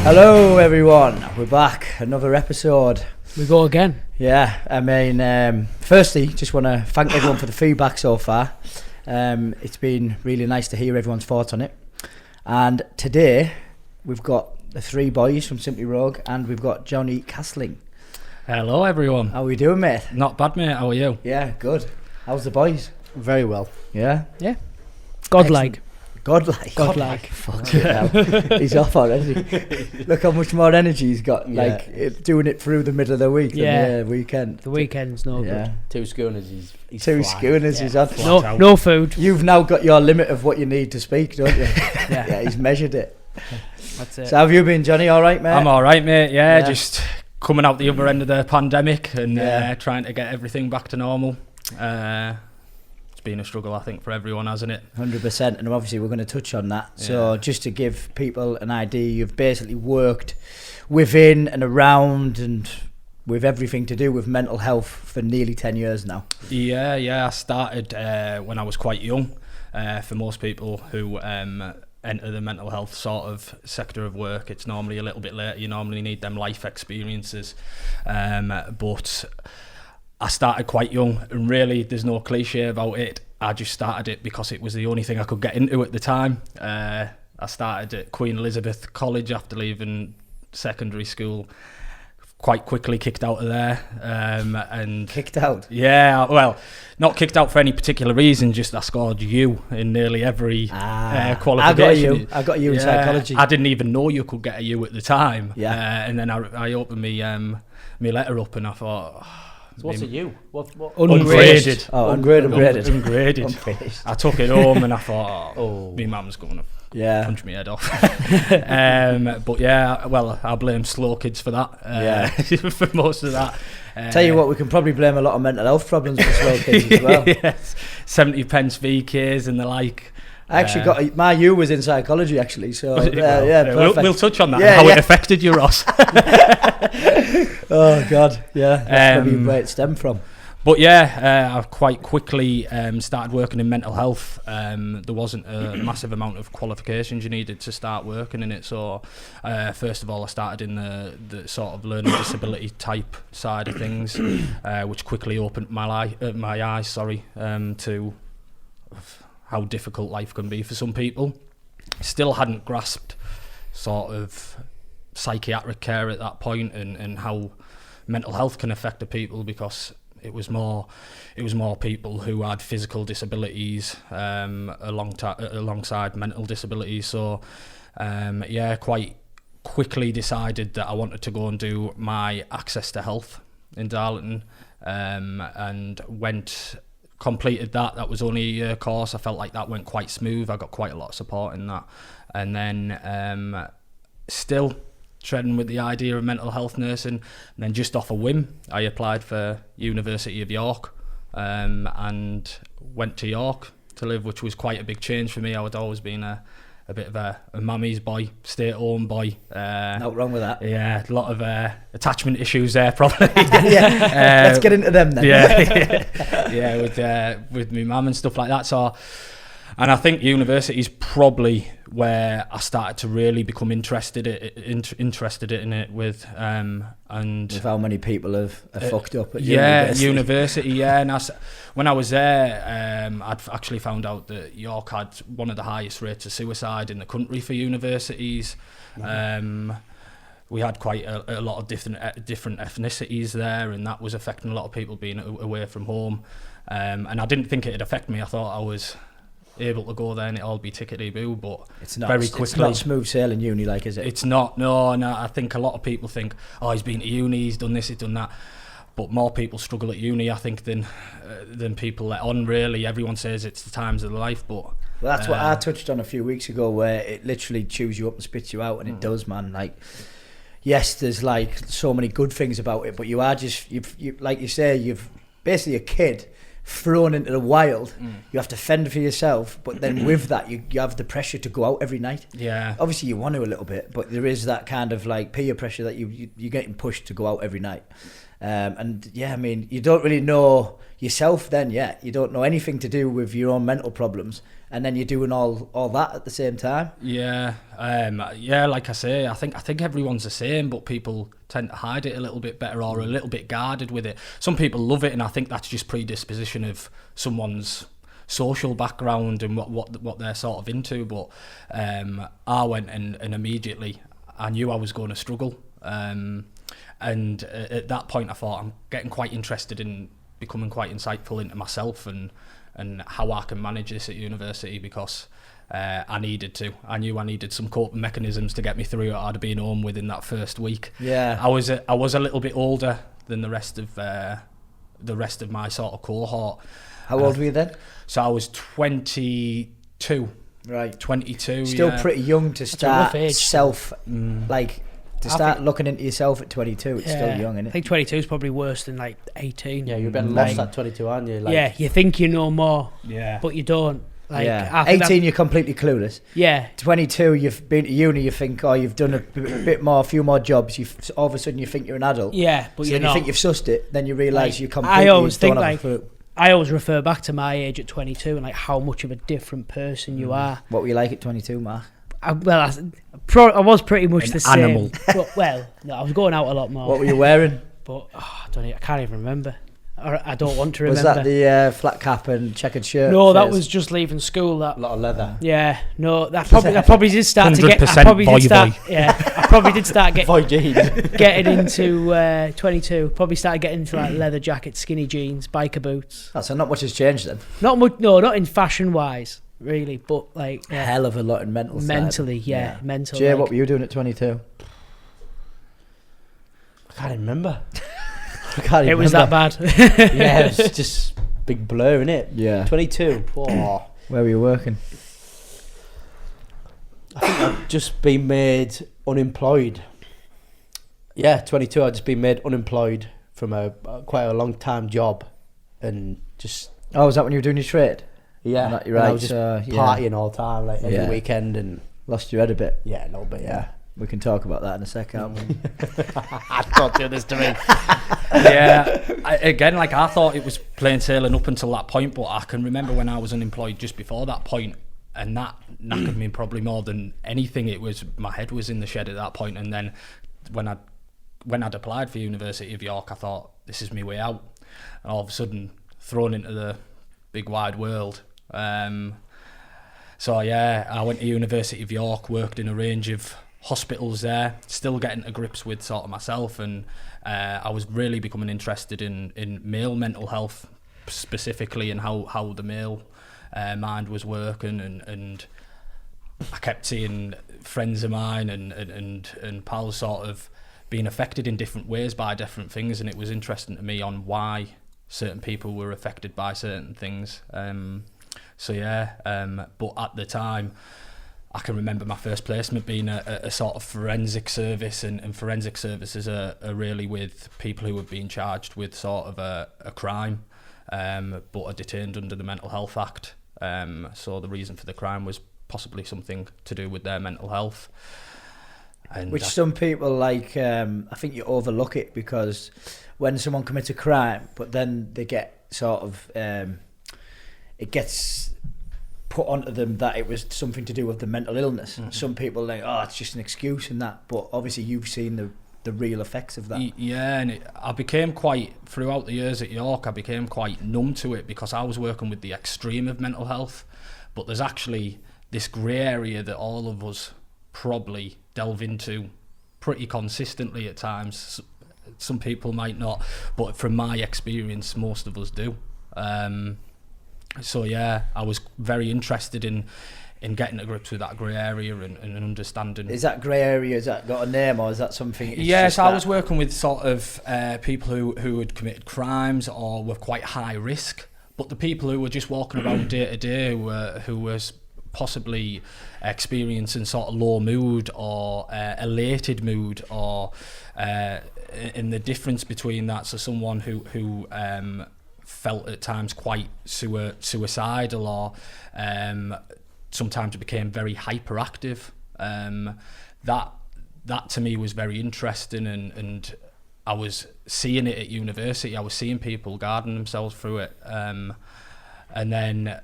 Hello everyone, we're back, another episode. We go again. Yeah, I mean, firstly, just want to thank everyone for the feedback so far. It's been really nice to hear everyone's thoughts on it. And today, we've got the three boys from Simply Rogue, and we've got Johnny Castling. Hello everyone. How are we doing, mate? Not bad, mate. How are you? Yeah, good. How's the boys? Very well. Yeah? Yeah. Godlike. Godlike. Fucking hell. He's off already. Look how much more energy he's got, doing it through the middle of the week than the weekend. The weekend's no good. 2 schooners, he's Two flying. schooners, he's on. No food. You've now got your limit of what you need to speak, don't you? Yeah. Yeah, he's measured it. That's it. So how have you been, Johnny? All right, mate? I'm all right, mate. Yeah, just coming out the other end of the pandemic and trying to get everything back to normal. It's been a struggle, I think, for everyone, hasn't it? 100%, and obviously we're going to touch on that. Yeah. So just to give people an idea, you've basically worked within and around and with everything to do with mental health for nearly 10 years now. Yeah. I started when I was quite young. For most people who enter the mental health sort of sector of work, it's normally a little bit later. You normally need them life experiences. But I started quite young, and really there's no cliche about it. I just started it because it was the only thing I could get into at the time. I started at Queen Elizabeth College after leaving secondary school. Quite quickly kicked out of there. And kicked out? Yeah, well, not kicked out for any particular reason, just I scored U in nearly every qualification. I got a U in psychology. I didn't even know you could get a U at the time. Yeah. And then I opened my letter up and I thought... So what's a U? What? Ungraded. Oh, ungraded. Ungraded. I took it home and I thought, my mum's going to punch my head off. But yeah, well, I blame slow kids for that. For most of that. Tell you what, we can probably blame a lot of mental health problems for slow kids as well. Yes, 70 pence VKs and the like. I actually got my U was in psychology actually, so perfect. We'll touch on that and how it affected you, Ross. Oh God, yeah, that's probably where it stemmed from. But yeah, I quite quickly started working in mental health. There wasn't a massive amount of qualifications you needed to start working in it. So first of all, I started in the sort of learning disability type side of things, which quickly opened my eyes to how difficult life can be for some people. Still hadn't grasped sort of psychiatric care at that point and how mental health can affect the people, because it was more people who had physical disabilities alongside mental disabilities. So quite quickly decided that I wanted to go and do my Access to Health in Darlington, and completed that. That was only a year course. I felt like that went quite smooth. I got quite a lot of support in that. And then still treading with the idea of mental health nursing. And then just off a whim, I applied for University of York and went to York to live, which was quite a big change for me. I had always been a bit of a mummy's boy, stay-at-home boy. Not wrong with that. Yeah, a lot of attachment issues there, probably. Let's get into them then. With my mum and stuff like that. So, and I think university is probably where I started to really become interested in it with and with how many people have fucked up at university. Yeah, and when I was there, I'd actually found out that York had one of the highest rates of suicide in the country for universities. We had quite a lot of different ethnicities there, and that was affecting a lot of people being away from home. And I didn't think it'd affect me. I thought I was able to go there and it'll all be tickety-boo, but it's not. Very quickly. It's not smooth sailing uni, like, is it? It's not. No. I think a lot of people think, he's been to uni, he's done this, he's done that. But more people struggle at uni, I think, than people let on, really. Everyone says it's the times of their life, but... Well, that's what I touched on a few weeks ago, where it literally chews you up and spits you out, and it does, man. Like, yes, there's like so many good things about it, but you are just, you like you say, you've basically a kid thrown into the wild. You have to fend for yourself, but then with that you have the pressure to go out every night. Yeah, obviously you want to a little bit, but there is that kind of like peer pressure that you're getting pushed to go out every night. And yeah, I mean, you don't really know yourself then yet. You don't know anything to do with your own mental problems, and then you're doing all that at the same time. Yeah, like I say, I think everyone's the same, but people tend to hide it a little bit better or a little bit guarded with it. Some people love it, and I think that's just predisposition of someone's social background and what they're sort of into. But I went and immediately I knew I was going to struggle. And at that point I thought, I'm getting quite interested in becoming quite insightful into myself and how I can manage this at university, because I needed to. I knew I needed some coping mechanisms to get me through it. I'd been home within that first week. Yeah, I was a little bit older than the rest of my sort of cohort. How old were you then? So I was 22. Right. 22. Still yeah. pretty young to start age. To start looking into yourself at 22. It's still young, isn't I it? think 22 is probably worse than like 18. Yeah, you're a bit lost at 22, aren't you? Like, yeah, you think you know more, Yeah. but you don't. Like, yeah. I think 18, you're completely clueless. Yeah. 22, you've been to uni, you think, oh, you've done a bit more, a few more jobs. All of a sudden, you think you're an adult. Yeah, but so you're then not. you think you've sussed it, then you realise Like, you completely I always think don't have a like clue. I always refer back to my age at 22 and like how much of a different person you are. What were you like at 22, Mark? I was pretty much An the same. animal. But, no, I was going out a lot more. What were you wearing? But I can't even remember. Or I don't want to remember. Was that the flat cap and checkered shirt? No, that phase? was just leaving school. That a lot of leather. yeah, no, that probably did start to get. 100% I probably boy did start. boy. Yeah, I probably did start Boy jeans. getting into 22. Probably started getting into like leather jackets, skinny jeans, biker boots. Oh, so not much has changed then. Not much. No, not in fashion wise, really, but like yeah, Hell of a lot in mental side. mentally, yeah, mental. Jay, like, what were you doing at 22? I can't even remember. I can't it even was that remember. bad. Yeah, it was just big blur, innit? Yeah. 22. Oh. Where were you working? I think I've just been made unemployed. Yeah, 22. I've just been made unemployed from quite a long time job, and just Oh, was that when you were doing your trade? yeah, Right, and I was just yeah. partying all the time, like every Yeah. weekend, and Lost your head a bit. yeah, no, but yeah. We can talk about that in a sec, can't we? Don't do this to me. Yeah, I thought it was plain sailing up until that point, but I can remember when I was unemployed just before that point, and that knackered me probably more than anything. It was, my head was in the shed at that point, and then when I'd applied for University of York, I thought, this is my way out, and all of a sudden thrown into the big wide world. So yeah, I went to University of York, worked in a range of hospitals there, still getting to grips with sort of myself, and I was really becoming interested in male mental health specifically, and how the male mind was working, and I kept seeing friends of mine and pals sort of being affected in different ways by different things, and it was interesting to me on why certain people were affected by certain things. But at the time, I can remember my first placement being a sort of forensic service, and forensic services are really with people who have been charged with sort of a crime, but are detained under the Mental Health Act. So the reason for the crime was possibly something to do with their mental health. And Which some people like, I think you overlook it, because when someone commits a crime, but then they get sort of, it gets put onto them that it was something to do with the mental illness. Mm-hmm. Some people are like, oh, it's just an excuse and that, but obviously you've seen the real effects of that. Yeah, and I became quite, throughout the years at York, I became quite numb to it, because I was working with the extreme of mental health, but there's actually this grey area that all of us probably delve into pretty consistently at times. Some people might not, but from my experience, most of us do. So yeah, I was very interested in getting to grips with that grey area and understanding. Is that grey area, has that got a name, or is that something? Yes, I was working with sort of people who had committed crimes or were quite high risk, but the people who were just walking around day to day, who was possibly experiencing sort of low mood or elated mood, or in the difference between that, so someone who felt at times quite suicidal, or sometimes became very hyperactive. That to me was very interesting, and I was seeing it at university. I was seeing people guarding themselves through it. And then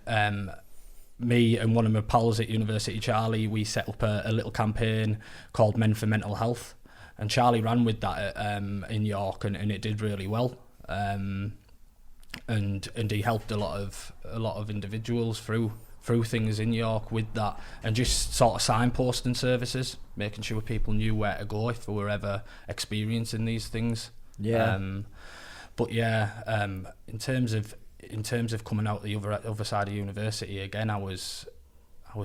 me and one of my pals at university, Charlie, we set up a little campaign called Men for Mental Health. And Charlie ran with that in York, and it did really well. And he helped a lot of individuals through things in York with that, and just sort of signposting services, making sure people knew where to go if they were ever experiencing these things. Yeah. But yeah, in terms of coming out the other side of university, again, I was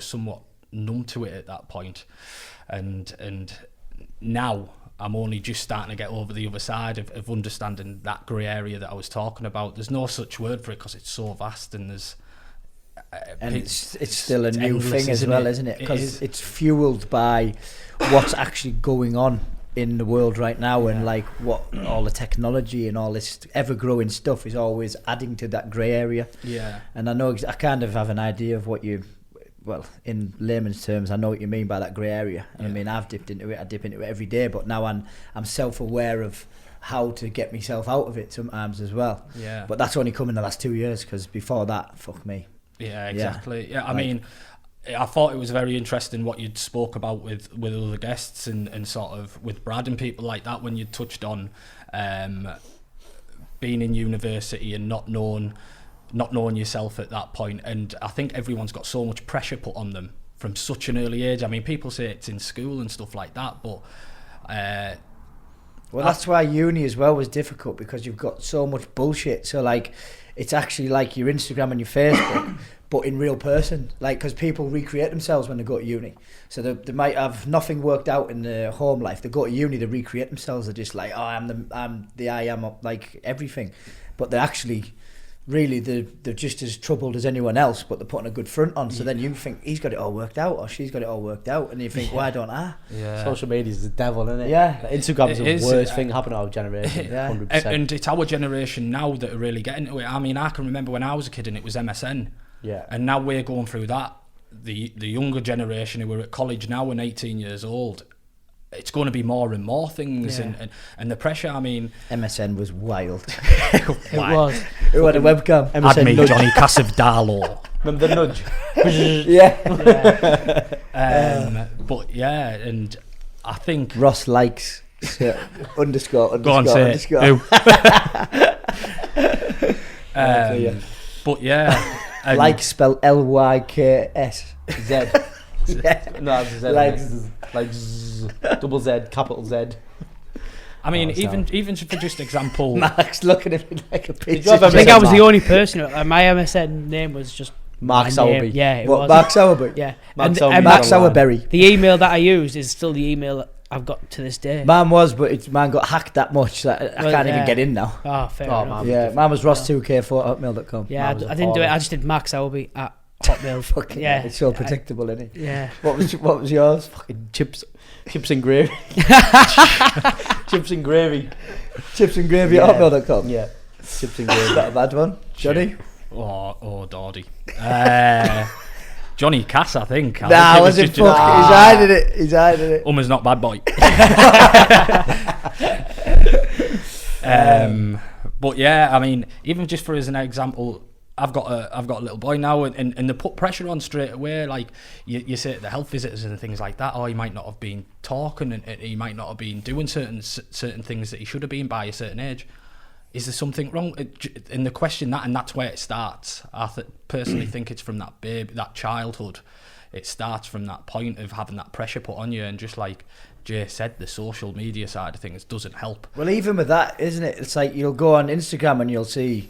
somewhat numb to it at that point, and now I'm only just starting to get over the other side of understanding that grey area that I was talking about. There's no such word for it because it's so vast, and there's and it's still a new endless, thing as well, isn't it? Because it's fueled by what's actually going on in the world right now, and like what all the technology and all this ever-growing stuff is always adding to that grey area. Yeah. And I know I kind of have an idea of what you, well, in layman's terms, I know what you mean by that grey area. And I mean, I've dipped into it. I dip into it every day, but now I'm self-aware of how to get myself out of it sometimes as well. Yeah. But that's only come in the last 2 years, because before that, fuck me. Yeah, exactly. Yeah, I mean, I thought it was very interesting what you'd spoke about with other guests and sort of with Brad and people like that, when you touched on being in university and not knowing yourself at that point. And I think everyone's got so much pressure put on them from such an early age. I mean, people say it's in school and stuff like that, but well, that's why uni as well was difficult, because you've got so much bullshit. So like, it's actually like your Instagram and your Facebook, but in real person. Like, because people recreate themselves when they go to uni. So they might have nothing worked out in their home life. They go to uni, they recreate themselves. They're just like, oh, I'm like everything. But they're actually, really, they're just as troubled as anyone else, but they're putting a good front on. So then you think he's got it all worked out, or she's got it all worked out, and you think, why don't I? Yeah. Social media is the devil, isn't it? Yeah. Instagram's the worst thing happening to our generation. Yeah. 100%. And it's our generation now that are really getting to it. I mean, I can remember when I was a kid and it was MSN. Yeah. And now we're going through that. The younger generation who are at college now and 18 years old, it's going to be more and more things, and the pressure. I mean, MSN was wild. It was. Who had a webcam? Add me, Johnny Casavdalo. Remember the nudge? But yeah, and I think Ross likes underscore. Go on, say underscore. it. But yeah, like spelled LYKS. Z. Yeah. No, it's Z. Like Z, double Z, capital Z. I mean, even for just example, Mark's looking at me like a piece. I think I was the only person. My MSN name was just Mark Sowerby. Sowerby. Yeah, it What, was. Mark Sowerby? Yeah, Mark and Sowerby. Mark Sowerberry. the email that I used is still the email that I've got to this day. Mine was, but mine got hacked that much that I Well, can't even yeah. get in now. Oh, fair Oh, enough. man. Yeah, mine was ross2k4@hotmail.com. Yeah, Mine was I didn't do it. appalling. I just did Mark Sowerby at Hotmail. Fucking yeah, it's so predictable, isn't it? Yeah. What was yours? Fucking chips and gravy. Chips and gravy. Chips and gravy Yeah. at hotmail.com. Yeah. Chips and Is gravy. that a bad one, Johnny? or Doddy, Johnny Cass, I think. Nah, I I wasn't just fucking. He's hiding it. Is not bad boy. But yeah, I mean, even just for as an example, I've got a little boy now, and they put pressure on straight away. Like you say, the health visitors and things like that. Oh, he might not have been talking, and he might not have been doing certain things that he should have been by a certain age. Is there something wrong? In the question that, and that's where it starts. I personally think it's from that baby, that childhood. It starts from that point of having that pressure put on you, and just like Jay said, the social media side of things doesn't help. Well, even with that, isn't it? It's like you'll go on Instagram and you'll see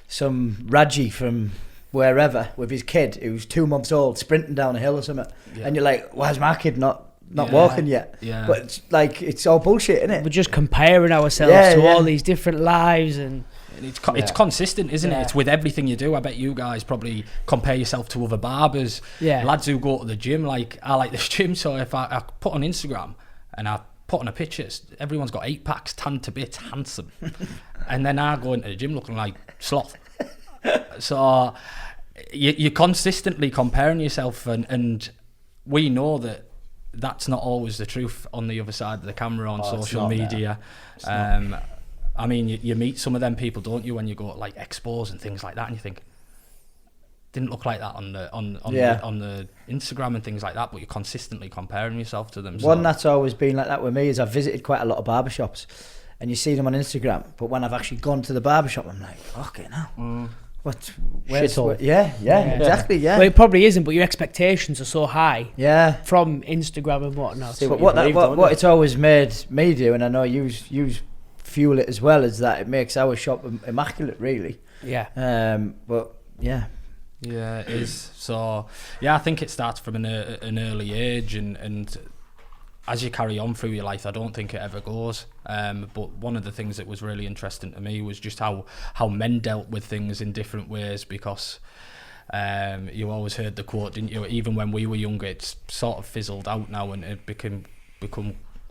some Raji from wherever with his kid who's 2 months old sprinting down a hill or something, and you're like, why's my kid not walking yet? Yeah. But it's like, it's all bullshit, isn't it? We're just comparing ourselves to all these different lives, and it's consistent, isn't it? It's with everything you do. I bet you guys probably compare yourself to other barbers. Yeah. Lads who go to the gym, like I like this gym, so if I put on Instagram and I put on a picture, everyone's got 8 packs, tanned to bits, handsome. And then I go into the gym looking like sloth. So you're consistently comparing yourself, and we know that that's not always the truth on the other side of the camera on social not media. I mean, you meet some of them people, don't you, when you go to like expos and things like that, and you think, didn't look like that on the Instagram and things like that, but you're consistently comparing yourself to them. So. One that's always been like that with me is I've visited quite a lot of barbershops, and you see them on Instagram, but when I've actually gone to the barbershop, I'm like, okay, now. What? Yeah, exactly. Yeah. Well, it probably isn't, but your expectations are so high. Yeah. From Instagram and whatnot. But what it's always made me do, and I know you fuel it as well, is that it makes our shop immaculate, really. Yeah. But yeah. Yeah, it is. So yeah, I think it starts from an early age, and as you carry on through your life, I don't think it ever goes. But one of the things that was really interesting to me was just how men dealt with things in different ways, because you always heard the quote, didn't you? Even when we were younger, it's sort of fizzled out now, and it become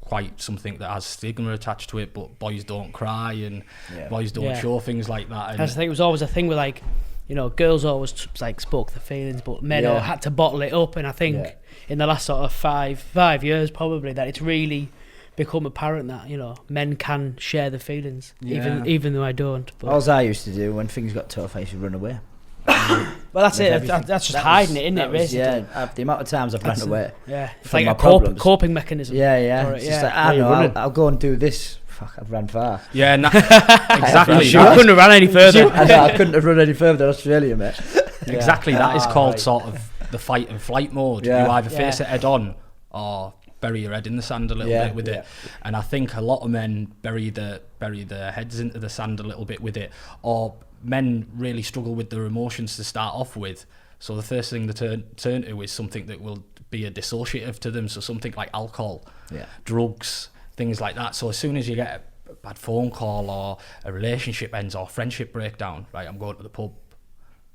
quite something that has stigma attached to it. But boys don't cry, and boys don't show things like that. And I think it was always a thing with, like, you know, girls always like spoke their feelings, but men all had to bottle it up. And I think in the last sort of five years, probably, that it's really become apparent that, you know, men can share their feelings, even though I don't. But all I used to do when things got tough, I used to run away. Well, that's it. That's just hiding it, isn't it? Basically. Yeah, the amount of times I've run away. Yeah, it's like a coping mechanism. Yeah. It's just like, I know, I'll go and do this. Fuck, I've ran far. Yeah, exactly. You couldn't have run any further. I couldn't have run any further in Australia, mate. Exactly, that is called sort of the fight and flight mode. You either face it head on or bury your head in the sand a little bit with it. And I think a lot of men bury their heads into the sand a little bit with it, or men really struggle with their emotions to start off with. So the first thing they turn to is something that will be a dissociative to them. So something like alcohol, drugs, things like that. So as soon as you get a bad phone call or a relationship ends or friendship breakdown, right, I'm going to the pub.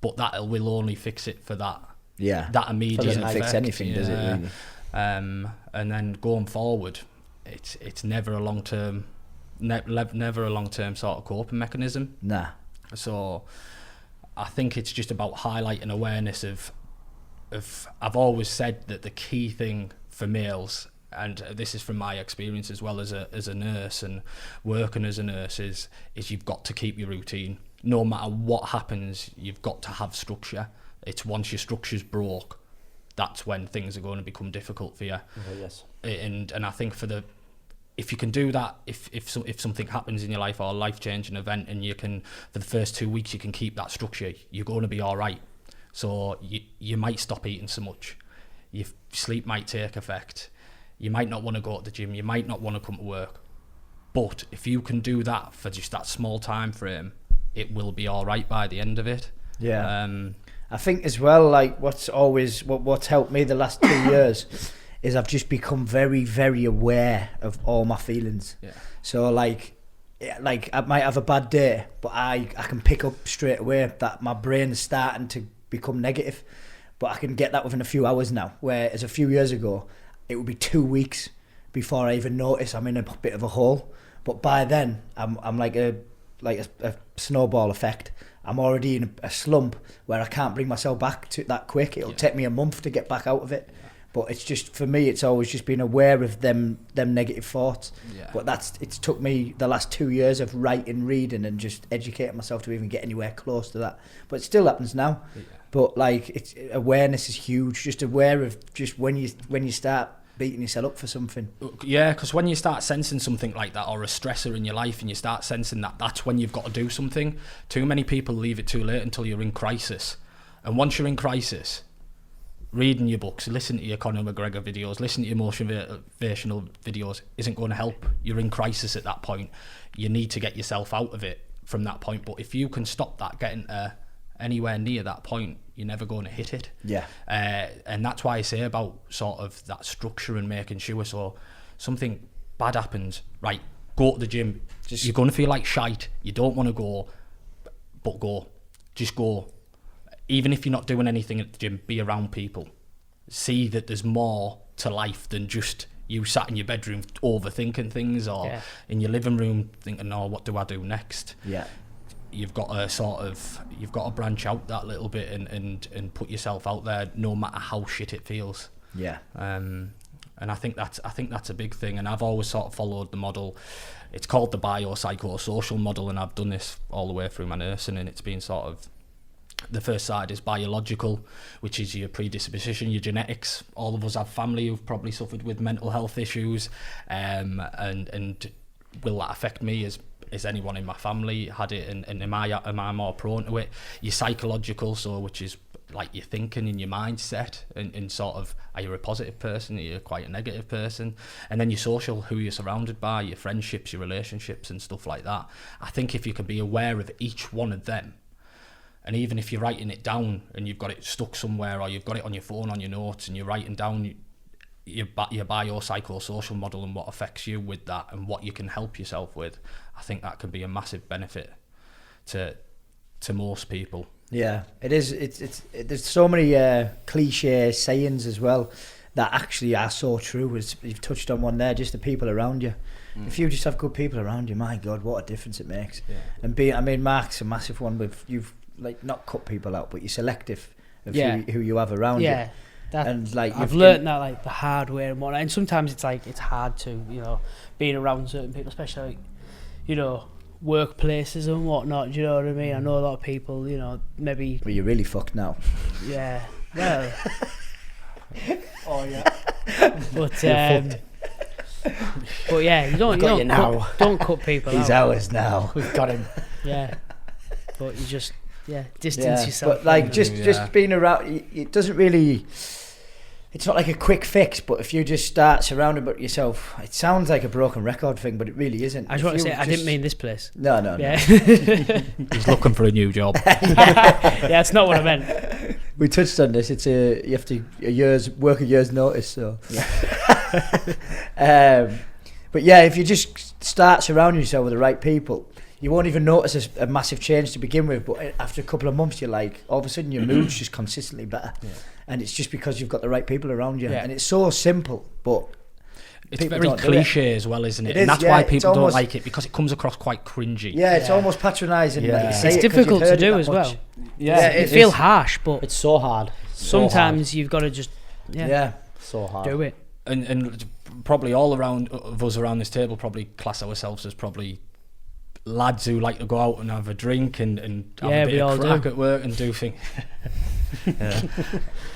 But that will only fix it for that. Yeah. That immediate effect. Doesn't fix anything, does it, really? And then going forward, it's never a long term, never a long term sort of coping mechanism. Nah. So I think it's just about highlighting awareness of I've always said that the key thing for males, and this is from my experience as well as a nurse and working as a nurse, is you've got to keep your routine. No matter what happens, you've got to have structure. It's once your structure's broke, that's when things are going to become difficult for you. Yes. And I think if you can do that, if something happens in your life or a life-changing event, and you can, for the first 2 weeks, you can keep that structure, you're going to be all right. So you might stop eating so much. Your sleep might take effect. You might not want to go to the gym. You might not want to come to work. But if you can do that for just that small time frame, it will be all right by the end of it. Yeah. I think as well, like what's helped me the last 2 years is I've just become very, very aware of all my feelings. Yeah. So like I might have a bad day, but I can pick up straight away that my brain is starting to become negative. But I can get that within a few hours now, whereas a few years ago, it would be 2 weeks before I even notice I'm in a bit of a hole. But by then, I'm like a snowball effect. I'm already in a slump where I can't bring myself back to that quick. It'll take me a month to get back out of it. But it's just, for me, it's always just been aware of them negative thoughts. Yeah. But it's took me the last 2 years of writing, reading, and just educating myself to even get anywhere close to that. But it still happens now. Yeah. But like, awareness is huge. Just aware of just when you start beating yourself up for something. Yeah, because when you start sensing something like that, or a stressor in your life, and you start sensing that, that's when you've got to do something. Too many people leave it too late until you're in crisis. And once you're in crisis, reading your books, listen to your Conor McGregor videos, listen to your motivational videos isn't going to help. You're in crisis at that point. You need to get yourself out of it from that point. But if you can stop that getting anywhere near that point, you're never going to hit it. Yeah. And that's why I say about sort of that structure and making sure, so something bad happens, right, go to the gym. You're going to feel like shite. You don't want to go, but go. Just go. Even if you're not doing anything at the gym, be around people. See that there's more to life than just you sat in your bedroom overthinking things, or in your living room thinking, oh, what do I do next? Yeah. You've got to branch out that little bit and put yourself out there, no matter how shit it feels. Yeah. And I think that's a big thing. And I've always sort of followed the model. It's called the biopsychosocial model, and I've done this all the way through my nursing, and it's been sort of, the first side is biological, which is your predisposition, your genetics. All of us have family who've probably suffered with mental health issues, and will that affect me as anyone in my family had it, and am I more prone to it? Your psychological, so which is like your thinking and your mindset, and sort of, are you a positive person, are you quite a negative person? And then your social, who you're surrounded by, your friendships, your relationships and stuff like that. I think if you can be aware of each one of them, and even if you're writing it down and you've got it stuck somewhere, or you've got it on your phone, on your notes, and you're writing down your biopsychosocial model and what affects you with that and what you can help yourself with, I think that can be a massive benefit to most people. Yeah, it is. There's so many cliche sayings as well that actually are so true. As you've touched on one there, just the people around you. If you just have good people around you, my God, what a difference it makes. Yeah. And Mark's a massive one. With you've like not cut people out, but you're selective of who you have around you. Yeah. And like I've learnt that like the hard way and whatnot. And sometimes it's hard to, being around certain people, especially workplaces and whatnot. Do you know what I mean? I know a lot of people, maybe. Well, you're really fucked now. Yeah. Well. Oh yeah. But yeah, you don't cut people out. He's ours now. We've got him. Yeah. But you just distance yourself. But like just being around, it doesn't really. It's not like a quick fix, but if you just start surrounding yourself, it sounds like a broken record thing, but it really isn't. I just want to say, I didn't mean this place. No. Yeah. He's looking for a new job. Yeah, that's not what I meant. We touched on this. It's you have to work a year's notice. So, but yeah, if you just start surrounding yourself with the right people, you won't even notice a massive change to begin with. But after a couple of months, you're like, all of a sudden, your mood's just consistently better. Yeah. And it's just because you've got the right people around you. Yeah. And it's so simple, but it's very cliche as well, isn't it? And that's why people don't like it, because it comes across quite cringy. Yeah, it's almost patronising. Yeah. It's difficult to do as well. Yeah, it feels harsh, but it's so hard. Sometimes you've got to just so hard. Do it. And probably all around of us around this table probably class ourselves as probably lads who like to go out and have a drink and have a bit of crack at work and do things.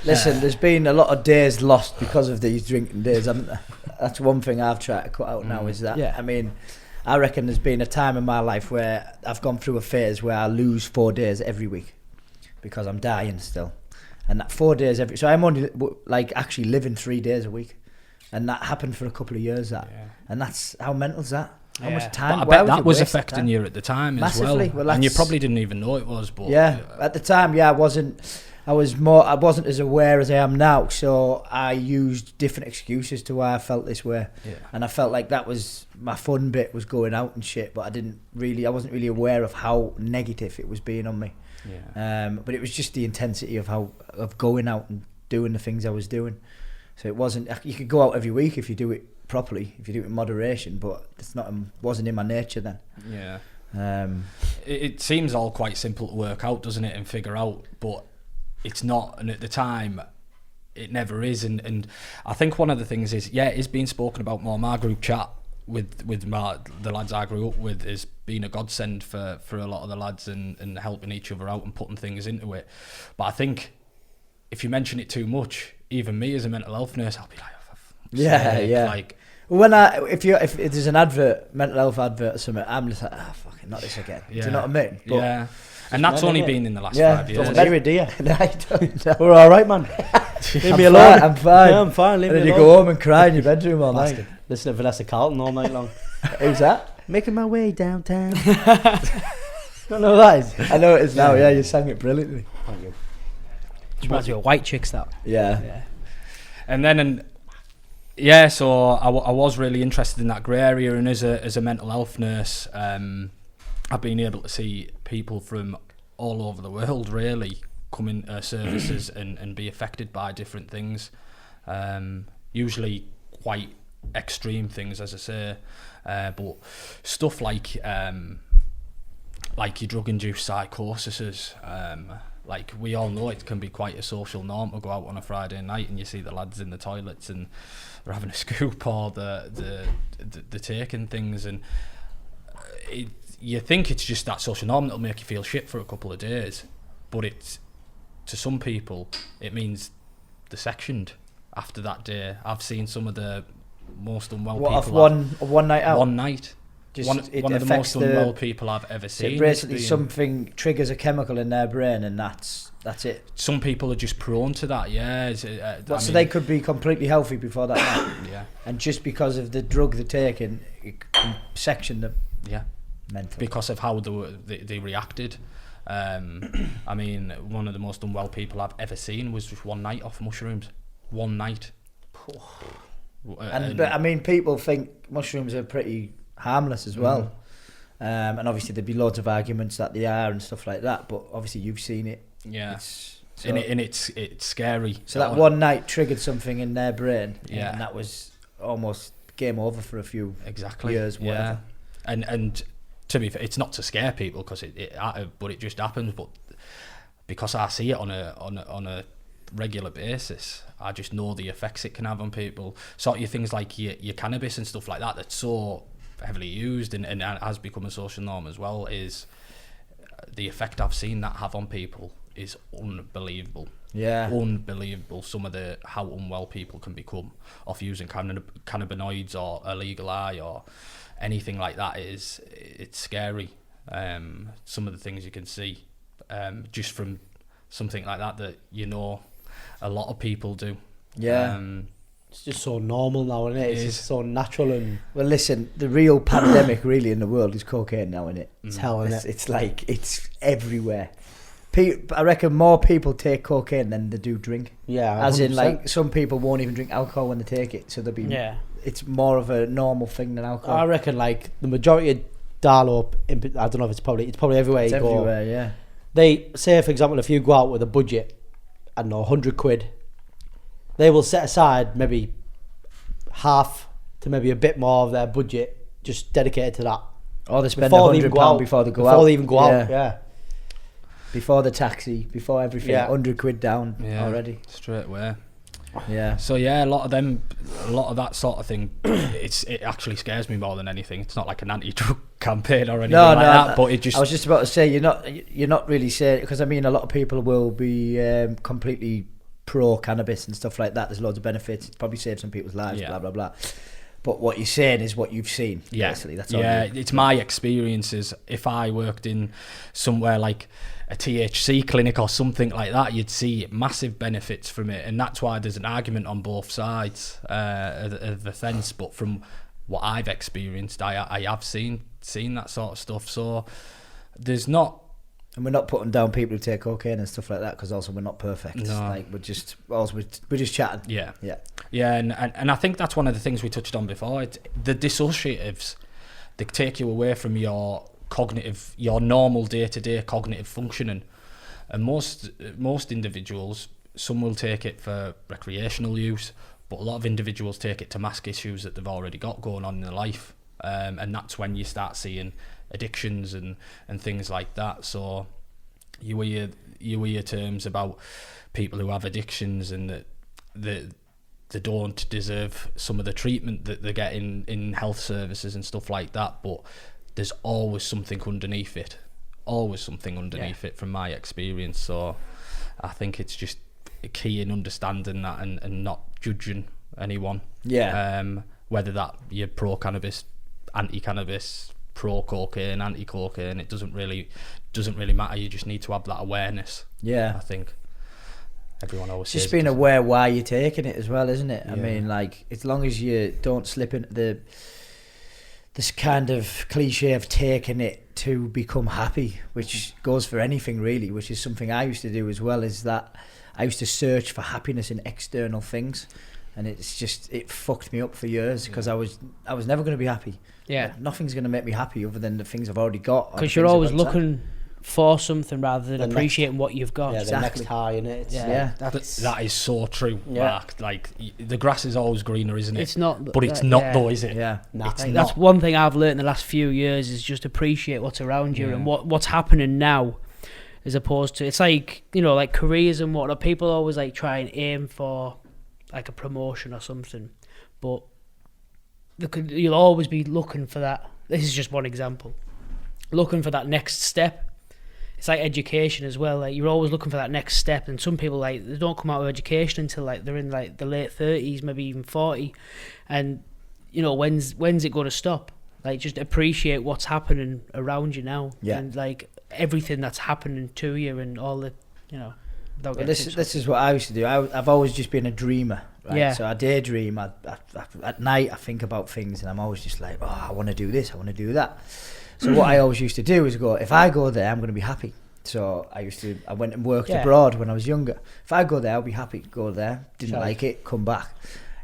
Listen, there's been a lot of days lost because of these drinking days, haven't there? That's one thing I've tried to cut out now, is that. I mean, I reckon there's been a time in my life where I've gone through a phase where I lose 4 days every week because I'm dying still. And that 4 days so I'm only like actually living 3 days a week. And that happened for a couple of years, and that's, how mental is that? How much time? But I bet that was affecting you at the time massively as well and you probably didn't even know it was. But at the time, I wasn't as aware as I am now, so I used different excuses to why I felt this way, and I felt like that was my fun bit, was going out and shit, but I wasn't really aware of how negative it was being on me. But it was just the intensity of going out and doing the things I was doing. So it wasn't, you could go out every week if you do it properly, if you do it in moderation, but wasn't in my nature then. It seems all quite simple to work out, doesn't it, and figure out, but it's not. And at the time, it never is. And I think one of the things is, it's being spoken about more. My group chat with the lads I grew up with is being a godsend for a lot of the lads and helping each other out and putting things into it. But I think if you mention it too much, even me as a mental health nurse, I'll be like, like, when if there's an advert, mental health advert or something, I'm just like, fucking not this again. Do you know what I mean? But and that's only been in the last 5 years. We're all right, man. Leave me alone. I'm fine. Yeah, I'm fine. Leave me alone. You go home and cry in your bedroom all night. Listen to Vanessa Carlton all night long. Who's that? Making my way downtown. Don't know who that is. I know it is now. Yeah, you sang it brilliantly. Thank you. Reminds you of White Chicks, that. Yeah. And then, so I was really interested in that grey area, and as a mental health nurse, I've been able to see people from all over the world really come in services and be affected by different things, usually quite extreme things, as I say, but stuff like your drug-induced psychoses, like we all know it can be quite a social norm to go out on a Friday night and you see the lads in the toilets and they're having a scoop or the taking things, and you think it's just that social norm that'll make you feel shit for a couple of days, but it's, to some people it means they're sectioned after that day. I've seen some of the most unwell people. One night out? One night. Just one of the most unwell people I've ever seen. So basically something triggers a chemical in their brain and that's it. Some people are just prone to that, yeah. So they could be completely healthy before that night. Yeah. And just because of the drug they're taking, it can section them. Yeah. Mental. Because of how they reacted. I mean, one of the most unwell people I've ever seen was just one night off mushrooms. One night. But I mean, people think mushrooms are pretty harmless as well. And obviously there'd be loads of arguments that they are and stuff like that, but obviously you've seen it. Yeah. It's scary. So that one night triggered something in their brain. Yeah. And that was almost game over for a few years, whatever. Yeah. And to be fair, it's not to scare people because but it just happens. But because I see it on a regular basis, I just know the effects it can have on people. Sort of things like your cannabis and stuff like that that's so heavily used and has become a social norm as well, is the effect I've seen that have on people is unbelievable. Yeah. Unbelievable. Some of how unwell people can become off using cannabinoids or illegal eye or anything like that. It's scary. Some of the things you can see just from something like that a lot of people do. Yeah. It's just so normal now, isn't it? It's just so natural. And well, listen, the real pandemic really in the world is cocaine now, isn't it? It's hell, isn't it? It's like, it's everywhere. I reckon more people take cocaine than they do drink. Yeah, 100%. As in, like, some people won't even drink alcohol when they take it, so it's more of a normal thing than alcohol. I reckon, like, the majority of dial-up, I don't know if it's probably everywhere you go. It's everywhere, yeah. They say, for example, if you go out with a budget, I don't know, 100 quid, they will set aside maybe half to maybe a bit more of their budget just dedicated to that. Or they spend £100 before they go out. Before they even go out, yeah. Before the taxi, before everything, 100 quid down already. Straight away. Yeah. So yeah, a lot of that sort of thing, it actually scares me more than anything. It's not like an anti-drug campaign or anything that, but it just... I was just about to say, you're not really saying, because I mean, a lot of people will be completely pro-cannabis and stuff like that. There's loads of benefits. It's probably saved some people's lives, blah, blah, blah. But what you're saying is what you've seen, basically. That's all. Yeah, it's my experiences. If I worked in somewhere like a THC clinic or something like that, you'd see massive benefits from it. And that's why there's an argument on both sides of the fence. But from what I've experienced, I have seen that sort of stuff. So there's not... And we're not putting down people who take cocaine and stuff like that, because also we're not perfect. No. Like we're just chatting. Yeah. And I think that's one of the things we touched on before. The dissociatives, they take you away from your normal day-to-day cognitive functioning. And most individuals, some will take it for recreational use, but a lot of individuals take it to mask issues that they've already got going on in their life. And that's when you start seeing addictions and things like that. So you hear terms about people who have addictions and that they don't deserve some of the treatment that they get in health services and stuff like that, but there's always something underneath it from my experience. So I think it's just key in understanding that and not judging anyone, whether that you're pro-cannabis, anti-cannabis, pro-cocaine, anti-cocaine, it doesn't really matter. You just need to have that awareness. I think everyone always says just being aware why you're taking it as well, isn't it? I mean, like, as long as you don't slip into this kind of cliche of taking it to become happy, which goes for anything really, which is something I used to do as well, is that I used to search for happiness in external things, and it fucked me up for years, because I was never going to be happy. Nothing's going to make me happy other than the things I've already got. Because you're always looking for something rather than appreciating what you've got. Yeah, the next high in it. That is so true, Mark. Like, the grass is always greener, isn't it? It's not, but it's not though, is it? Yeah, that's one thing I've learned in the last few years, is just appreciate what's around you and what's happening now. as opposed to, it's like, you know, like careers and whatnot. People always like try and aim for like a promotion or something, but you'll always be looking for that. This is just one example. Looking for that next step. It's like education as well. Like you're always looking for that next step, and some people like they don't come out of education until like they're in like the late 30s, maybe even 40, and you know when's it going to stop? Like just appreciate what's happening around you now, and like everything that's happening to you and all the, you know. Well, this is what I used to do. I've always just been a dreamer, right? Yeah. So I daydream. At night I think about things, and I'm always just like, oh, I want to do this, I want to do that. So what I always used to do is go, if I go there, I'm going to be happy. So I went and worked abroad when I was younger. If I go there, I'll be happy. Go there, didn't like it, come back.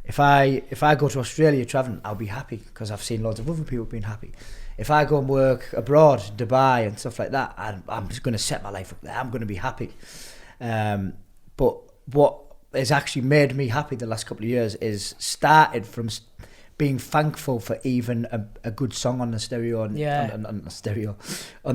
If I go to Australia traveling, I'll be happy because I've seen loads of other people being happy. If I go and work abroad, Dubai and stuff like that, I'm just going to set my life up there. I'm going to be happy. But what has actually made me happy the last couple of years is started from being thankful for even a good song on the stereo, on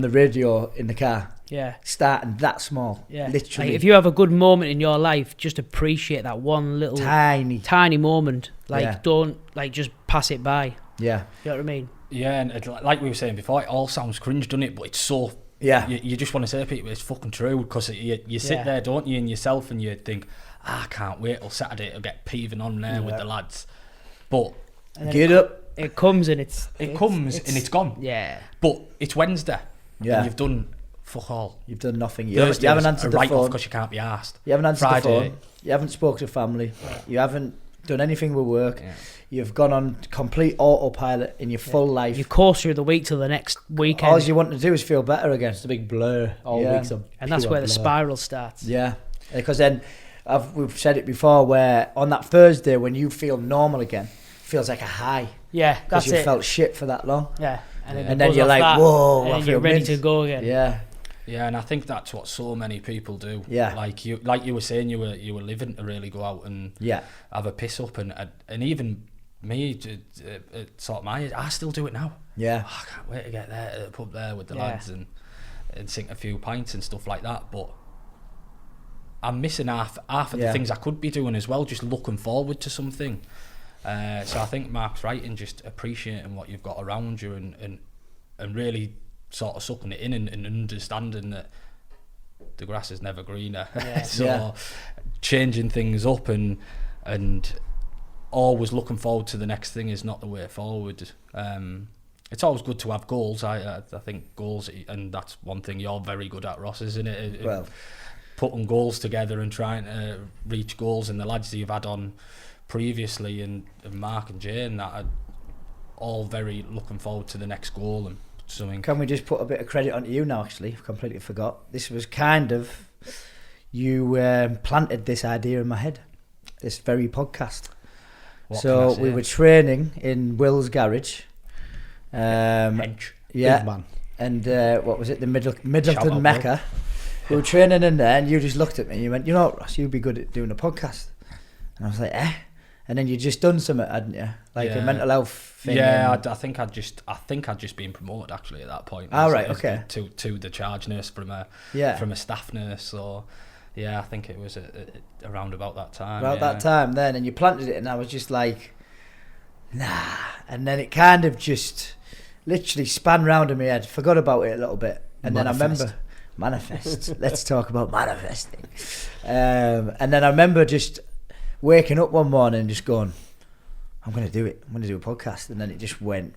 the radio in the car. Yeah. Starting that small. Yeah. Literally. Like if you have a good moment in your life, just appreciate that one little tiny moment. Like don't like just pass it by. Yeah. You know what I mean? Yeah, and like we were saying before, it all sounds cringe, doesn't it? But it's so... Yeah. You just want to say to people, it's fucking true, because you sit there, don't you, in yourself, and you think, I can't wait till Saturday to get peeving on there with the lads. But... Get up. It comes and it's gone. Yeah. But it's Wednesday. Yeah. And you've done fuck all. You've done nothing. You haven't answered the phone. Because you can't be asked. You haven't answered the phone. You haven't spoken to family. You haven't done anything with work. Yeah. You've gone on complete autopilot in your full life. You course through the week till the next weekend. All you want to do is feel better again. It's a big blur all week. And that's where the spiral starts. Yeah. Because then, we've said it before, where on that Thursday when you feel normal again, feels like a high. Yeah, that's it. Because you felt shit for that long. Yeah. And then you're like, whoa, and you're ready to go again. Yeah. Yeah, and I think that's what so many people do. Yeah. Like you were saying, you were living to really go out and have a piss up, and even me, sort of my age, I still do it now. Yeah. Oh, I can't wait to get there to the pub there with the lads and sink a few pints and stuff like that. But I'm missing half of the things I could be doing as well, just looking forward to something. So I think Mark's right in just appreciating what you've got around you and really sort of sucking it in and understanding that the grass is never greener. So changing things up and always looking forward to the next thing is not the way forward. It's always good to have goals. I think goals, and that's one thing you're very good at, Ross, isn't it? Well, putting goals together and trying to reach goals, and the lads that you've had on previously and Mark and Jane, that are all very looking forward to the next goal and something. Can we just put a bit of credit onto you now? Actually, I've completely forgot. This was kind of you planted this idea in my head, this very podcast. So we were training in Will's garage. Hench. Yeah, man. And what was it? The Middleton Mecca. We were training in there, and you just looked at me and you went, "You know what, Ross, you'd be good at doing a podcast." And I was like, "Eh?" And then you just done something, hadn't you? Like a mental health thing. Yeah, I think I'd just been promoted actually at that point. Okay. To the charge nurse from a staff nurse. So yeah, I think it was around about that time. That time then, and you planted it, and I was just like, nah. And then it kind of just literally span round in my head. Forgot about it a little bit, and then I remember manifest. Let's talk about manifesting. And then I remember just waking up one morning and just going, I'm going to do it. I'm going to do a podcast. And then it just went,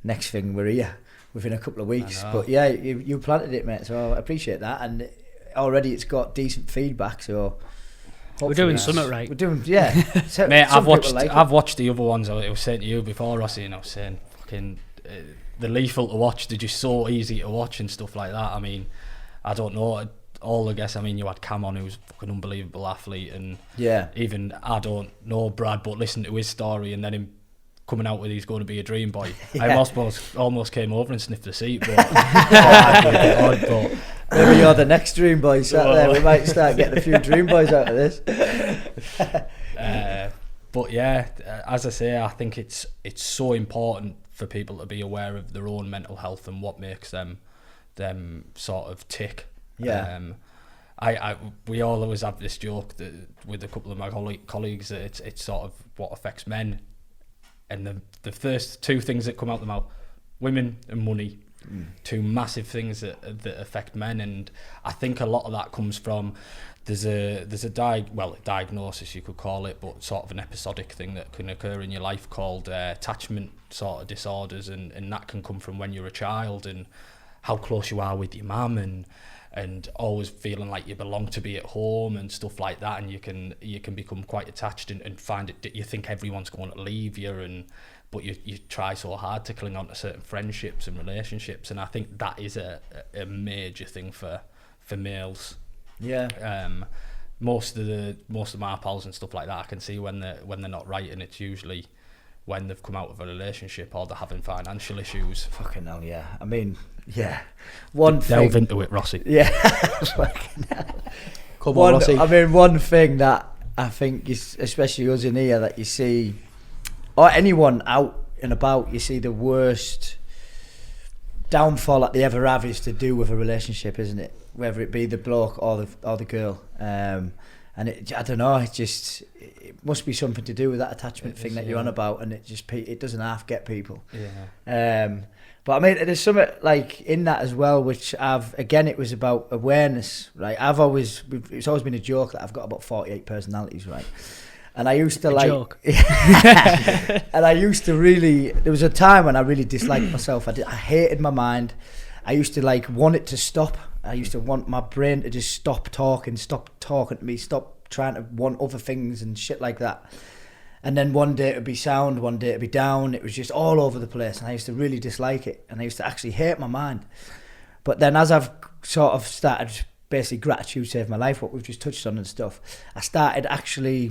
next thing we're here within a couple of weeks. But yeah, you planted it, mate. So I appreciate that. And already it's got decent feedback. So we're doing something right. We're doing, So, mate, I've watched the other ones. I was saying to you before, Rossi, and I was saying, fucking, they're lethal to watch. They're just so easy to watch and stuff like that. I mean, I don't know. I guess, I mean, you had Cam on, who's a fucking unbelievable athlete, and even I don't know Brad, but listen to his story, and then him coming out with he's going to be a dream boy. I almost came over and sniffed the seat, but maybe you're the next dream boy sat there. We might start getting a few dream boys out of this. But yeah, as I say, I think it's so important for people to be aware of their own mental health and what makes them them sort of tick. Yeah. We all always have this joke that with a couple of my colleagues that it's sort of what affects men, and the first two things that come out the mouth, women and money, two massive things that affect men. And I think a lot of that comes from there's a diagnosis you could call it, but sort of an episodic thing that can occur in your life called attachment sort of disorders, and that can come from when you're a child and how close you are with your mum, and always feeling like you belong to be at home and stuff like that, and you can become quite attached and find it, you think everyone's going to leave you, but you try so hard to cling on to certain friendships and relationships, and I think that is a major thing for males. Yeah. Most of my pals and stuff like that, I can see when they're not right, and it's usually when they've come out of a relationship or they're having financial issues. Fucking hell, yeah. I mean, yeah. Delve into it, Rossi. Yeah. Fucking hell. Come on, Rossi. I mean, one thing that I think, especially us in here, that you see, or anyone out and about, you see the worst downfall that they ever have is to do with a relationship, isn't it? Whether it be the bloke or the girl. And I don't know, it must be something to do with that attachment thing that you're on about, and it doesn't half get people. Yeah. But I mean, there's something like in that as well, which it was about awareness, right? It's always been a joke that I've got about 48 personalities, right? And I used to joke. And I used to really, there was a time when I really disliked myself. I hated my mind. I used to want it to stop. I used to want my brain to just stop talking to me, stop trying to want other things and shit like that. And then one day it would be sound, one day it would be down. It was just all over the place, and I used to really dislike it, and I used to actually hate my mind. But then as I've sort of started, basically gratitude saved my life, what we've just touched on and stuff, I started actually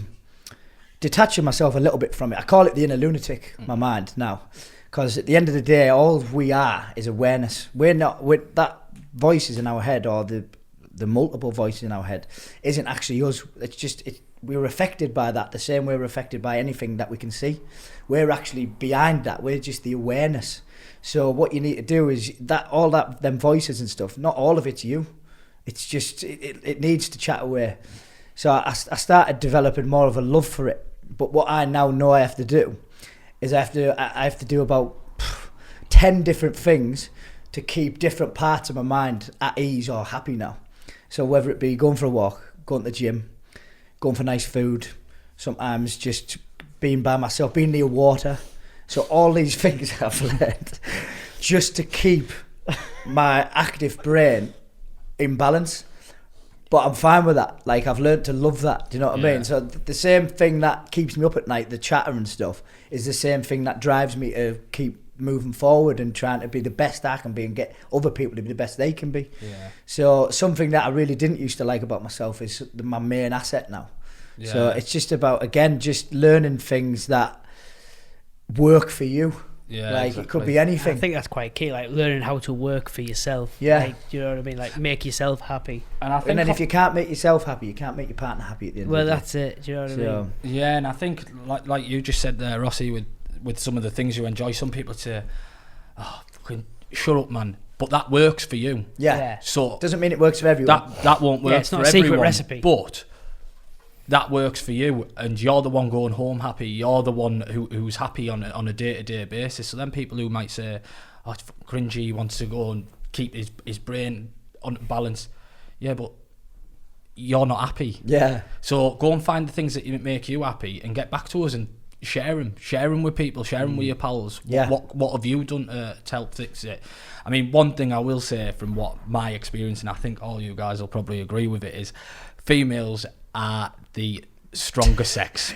detaching myself a little bit from it. I call it the inner lunatic, my mind now. Because at the end of the day, all we are is awareness. We're not, with that voices in our head, or the multiple voices in our head, isn't actually us. It's just, we're affected by that the same way we're affected by anything that we can see. We're actually behind that. We're just the awareness. So what you need to do is them voices and stuff, not all of it's you. It's just, it needs to chat away. So I started developing more of a love for it. But what I now know I have to do is I have to do about 10 different things to keep different parts of my mind at ease or happy now. So whether it be going for a walk, going to the gym, going for nice food, sometimes just being by myself, being near water. So all these things I've learned just to keep my active brain in balance. But I'm fine with that. Like, I've learned to love that. Do you know what I mean? So the same thing that keeps me up at night, the chatter and stuff, is the same thing that drives me to keep moving forward and trying to be the best I can be and get other people to be the best they can be. Yeah. So something that I really didn't used to like about myself is my main asset now. Yeah. So it's just about, again, just learning things that work for you. Yeah, like exactly. It could be anything. I think that's quite key, like learning how to work for yourself. Yeah, like, you know what I mean, like make yourself happy. And then if you can't make yourself happy, you can't make your partner happy at the end. Well, of the day. That's it. Do you know what I mean? Yeah, and I think like you just said there, Rossi, with some of the things you enjoy, some people say, "Oh, fucking shut up, man." But that works for you. Yeah. So doesn't mean it works for everyone. That won't work it's for not everyone. A secret recipe. But that works for you, and you're the one going home happy. You're the one who's happy on a day-to-day basis. So then people who might say, "Oh, it's cringy, he wants to go and keep his brain on balance," yeah, but you're not happy. Yeah. So go and find the things that make you happy and get back to us and share them with people, share them with your pals. Yeah. What have you done to help fix it? I mean, one thing I will say from what my experience, and I think all you guys will probably agree with it, is females are the stronger sex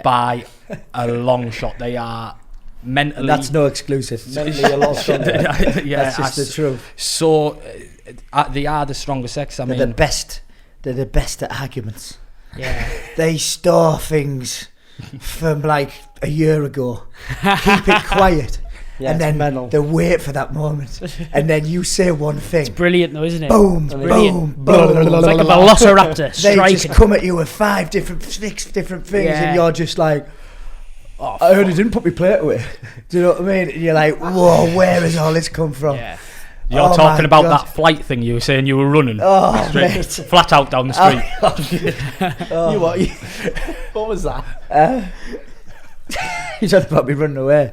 by a long shot. They are mentally... And that's no exclusive. Mentally a lot stronger. That's just the truth. So they are the stronger sex. They're the best. They're the best at arguments. Yeah. They store things from like a year ago. Keep it quiet. Yeah, and then they wait for that moment, and then you say one thing. It's brilliant, though, isn't it? Boom, boom, boom. It's like a velociraptor. They just come at you with 6 different things, and you're just like, "Oh, I heard he didn't put my plate away." Do you know what I mean? And you're like, "Whoa, where has all this come from?" Yeah. You're Oh talking my about God. that flight thing you were saying you were running. Oh, Straight, mate. flat out down the street. You what? What was that? He's talking about me running away.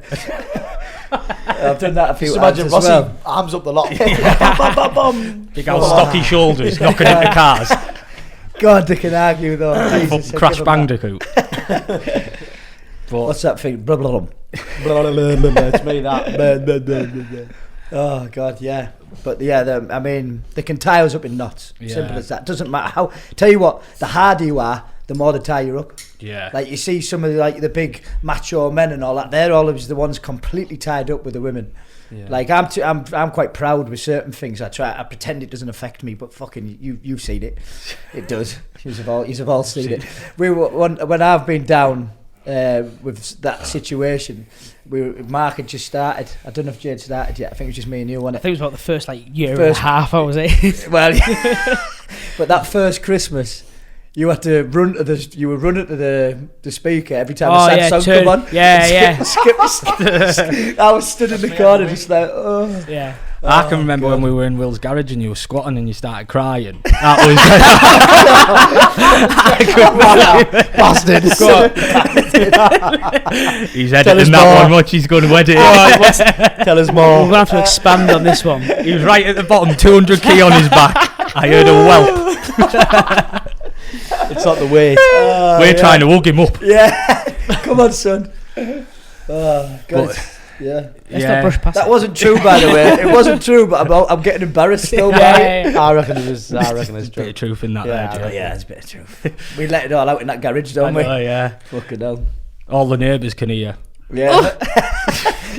I've done that a few Just times imagine as Rossi, well. arms up the lot. Bum, bum, bum, bum. Big old stocky shoulders knocking into cars. God, they can argue though. Jesus, Crash give 'em that. Bandicoot. But What's that thing? Blah, blah, blah. It's me that. Oh God, yeah. But yeah, I mean, they can tie us up in knots. Yeah. Simple as that. Doesn't matter how. Tell you what, the harder you are, the more they tie you up. yeah. Like you see some of the big macho men and all that. They're always the ones completely tied up with the women. Yeah. Like I'm quite proud with certain things. I pretend it doesn't affect me, but fucking you've seen it. It does. You've all seen it. We were when I've been down with that situation. Mark had just started. I don't know if Jade started yet. I think it was just me and you, wasn't I it? think it was about the first year and a half I was in. Well, but that first Christmas, you had to run to the speaker every time a sad song come on. Yeah. Skip. I was stood in the corner just like, oh. Yeah. I can remember when we were in Will's garage and you were squatting and you started crying. That Bastard. He's editing that one. Watch, he's going to edit it. Tell us We're more. going to have to expand on this one. He was right at the bottom, 200 key on his back. I heard a whelp. It's not the weight. We're trying to hug him up. Yeah, come on, son. Oh, God. But- Yeah. Let's not brush past That it. wasn't true, by the way. It wasn't true, but I'm getting embarrassed still. Yeah. I reckon it's There's true. a bit of truth in that Yeah, there, Joe. Yeah, it's a bit of truth. We let it all out in that garage, don't we? Oh, yeah. Fucking hell. All the neighbours can hear. Yeah.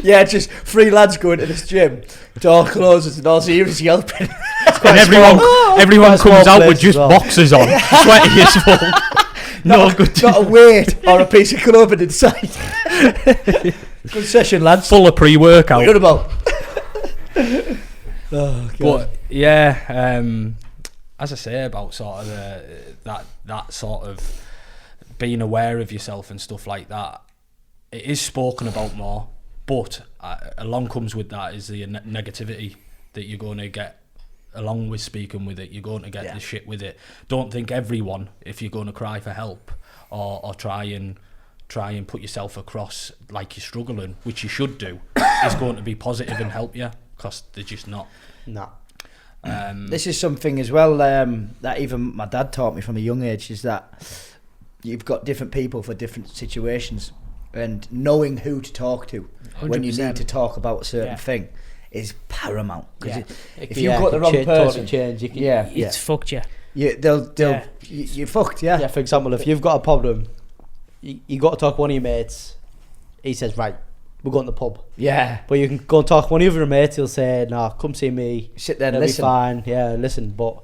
Yeah, just three lads going to this gym, door closes and all so you're just yelping. And everyone Quite a small comes out place with just as well. boxers on, sweaty as fuck. No good. Got a weight or a piece of clothing inside. Good session, lads. Full of pre-workout. What are you on about? Oh, God. But yeah, as I say about sort of that sort of being aware of yourself and stuff like that, it is spoken about more. But along comes with that is the negativity that you're going to get along with speaking with it. You're going to get the shit with it. Don't think everyone, if you're going to cry for help or try and put yourself across like you're struggling, which you should do, is going to be positive and help you, because they're just not. No. This is something as well that even my dad taught me from a young age, is that you've got different people for different situations, and knowing who to talk to when you 100%. need to talk about a certain thing is paramount. Because Yeah. if you've got the wrong person, change. You can, It's fucked you. they'll Yeah. you're fucked. Yeah. For example, if you've got a problem, you got to talk to one of your mates. He says, right, we're going to the pub. Yeah. But you can go and talk to one of your mates. He'll say, nah, come see me. Sit there and It'll listen. be fine. Yeah, listen. But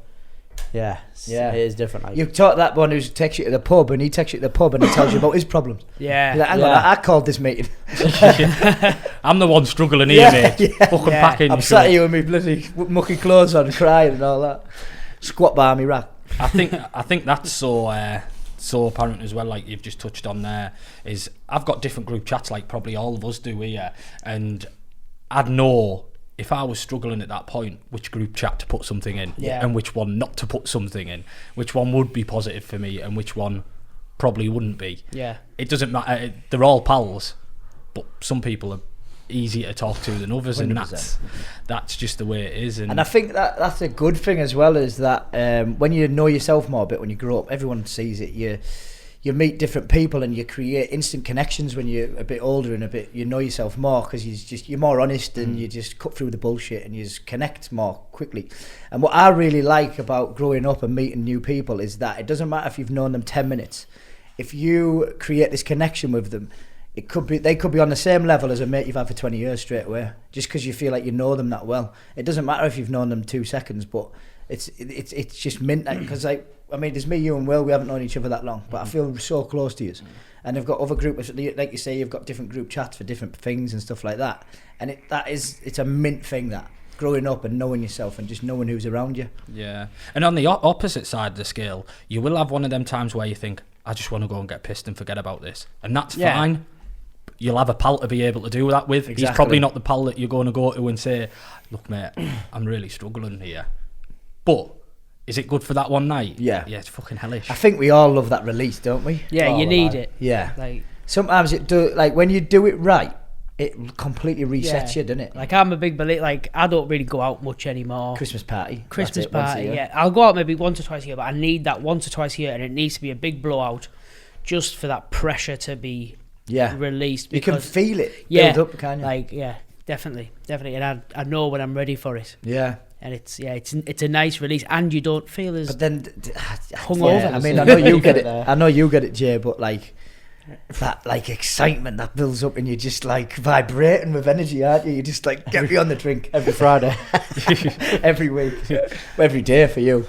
yeah, it is different. Like. You talk that one who takes you to the pub, and he takes you to the pub and he tells you about his problems. Yeah. You're like, hang on, I called this meeting. I'm the one struggling here, mate. Fucking Yeah. packing. I'm sat here with my bloody mucky clothes on, crying and all that. Squat by me rack. I think that's so apparent as well, like you've just touched on there, is I've got different group chats like probably all of us do here, and I'd know if I was struggling at that point which group chat to put something in and which one not to put something in, which one would be positive for me and which one probably wouldn't be. Yeah. It doesn't matter, they're all pals, but some people are easier to talk to than others, 100%. and that's just the way it is. And I think that's a good thing as well, is that when you know yourself more a bit when you grow up, everyone sees it. You meet different people and you create instant connections when you're a bit older and you know yourself more, because you're more honest and you just cut through the bullshit and you just connect more quickly. And what I really like about growing up and meeting new people is that it doesn't matter if you've known them 10 minutes. If you create this connection with them, they could be on the same level as a mate you've had for 20 years straight away, just because you feel like you know them that well. It doesn't matter if you've known them 2 seconds, but it's just mint, because I mean, there's me, you and Will, we haven't known each other that long, but I feel so close to you. And I've got other groups, like you say, you've got different group chats for different things and stuff like that. And it's a mint thing, that growing up and knowing yourself and just knowing who's around you. Yeah. And on the opposite side of the scale, you will have one of them times where you think, I just want to go and get pissed and forget about this. And that's fine. you'll have a pal to be able to do that with. Exactly. He's probably not the pal that you're going to go to and say, look, mate, I'm really struggling here. But is it good for that one night? Yeah. Yeah, it's fucking hellish. I think we all love that release, don't we? Yeah, Oh, you need right. it. Yeah. Like, Sometimes it do, like when you do it right, it completely resets you, doesn't it? like I'm a big believer. Like I don't really go out much anymore. Christmas party. Christmas That's it, once a party, year. yeah. I'll go out maybe once or twice a year, but I need that once or twice a year, and it needs to be a big blowout, just for that pressure to be Yeah. released. You can Because feel it yeah, build up, can't you? like definitely, and I know when I'm ready for it, Yeah. and it's a nice release, and you don't feel as But then, hungover. I mean, I know you get it. there. I know you get it, Jay. But like that, like excitement that builds up, and you're just like vibrating with energy, aren't you? You just like get me on the drink Every Friday. every week, every day for you.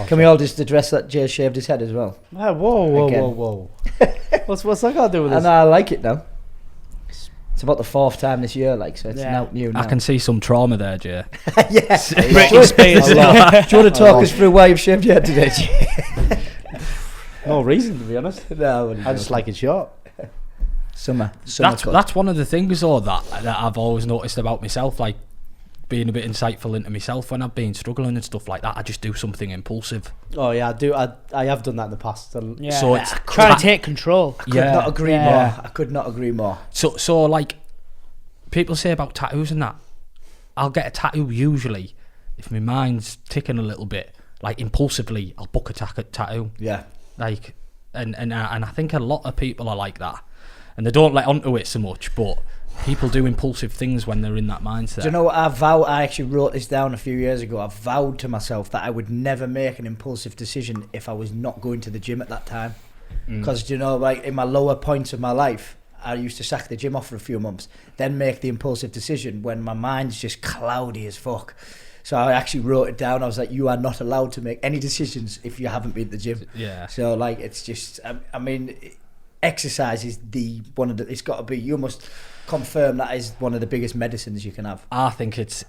Can we all just address that Jay shaved his head as well? Whoa. Again. What's that got to do with And this? I like it now. It's about the 4th time this year, like, so it's Yeah. now new. Now. I can see some trauma there, Jay. yeah. Britney Spears. Do you want to talk us through why you've shaved your head today, Jay? No reason, to be honest. No, I just like it short. summer cut. That's one of the things, though, that I've always noticed about myself, like being a bit insightful into myself when I've been struggling and stuff like that. I just do something impulsive. Oh yeah, I do. I have done that in the past. Yeah. So it's trying to take control. Could not agree Yeah. more. I could not agree more. So like people say about tattoos and that, I'll get a tattoo usually if my mind's ticking a little bit, like impulsively I'll book a tattoo. Yeah. Like and I think a lot of people are like that, and they don't let onto it so much, but people do impulsive things when they're in that mindset. Do you know what I actually wrote this down a few years ago. I vowed to myself that I would never make an impulsive decision if I was not going to the gym at that time. Because, you know, like in my lower points of my life, I used to sack the gym off for a few months, then make the impulsive decision when my mind's just cloudy as fuck. So I actually wrote it down. I was like, you are not allowed to make any decisions if you haven't been to the gym. Yeah. So, like, it's just, I mean, exercise is it's got to be, you must confirm that is one of the biggest medicines you can have. I think it's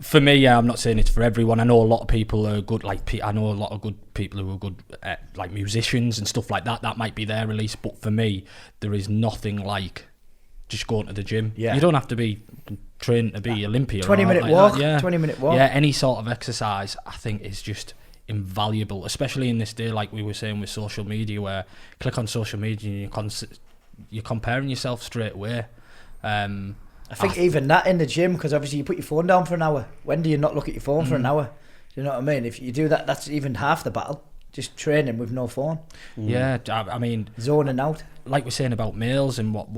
for me. Yeah, I'm not saying it's for everyone. I know a lot of people are good. Like I know a lot of good people who are good at, like musicians and stuff like that. That might be their release, but for me, there is nothing like just going to the gym. Yeah. You don't have to be trained to be Olympia. 20-minute like walk. that. Yeah. 20-minute walk. Yeah, any sort of exercise, I think, is just invaluable, especially in this day, like we were saying with social media, where click on social media and you're comparing yourself straight away. I think even that in the gym, because obviously you put your phone down for an hour. When do you not look at your phone for an hour? Do you know what I mean? If you do that, that's even half the battle. Just training with no phone. Yeah, I mean, Zoning out. like we're saying about males and what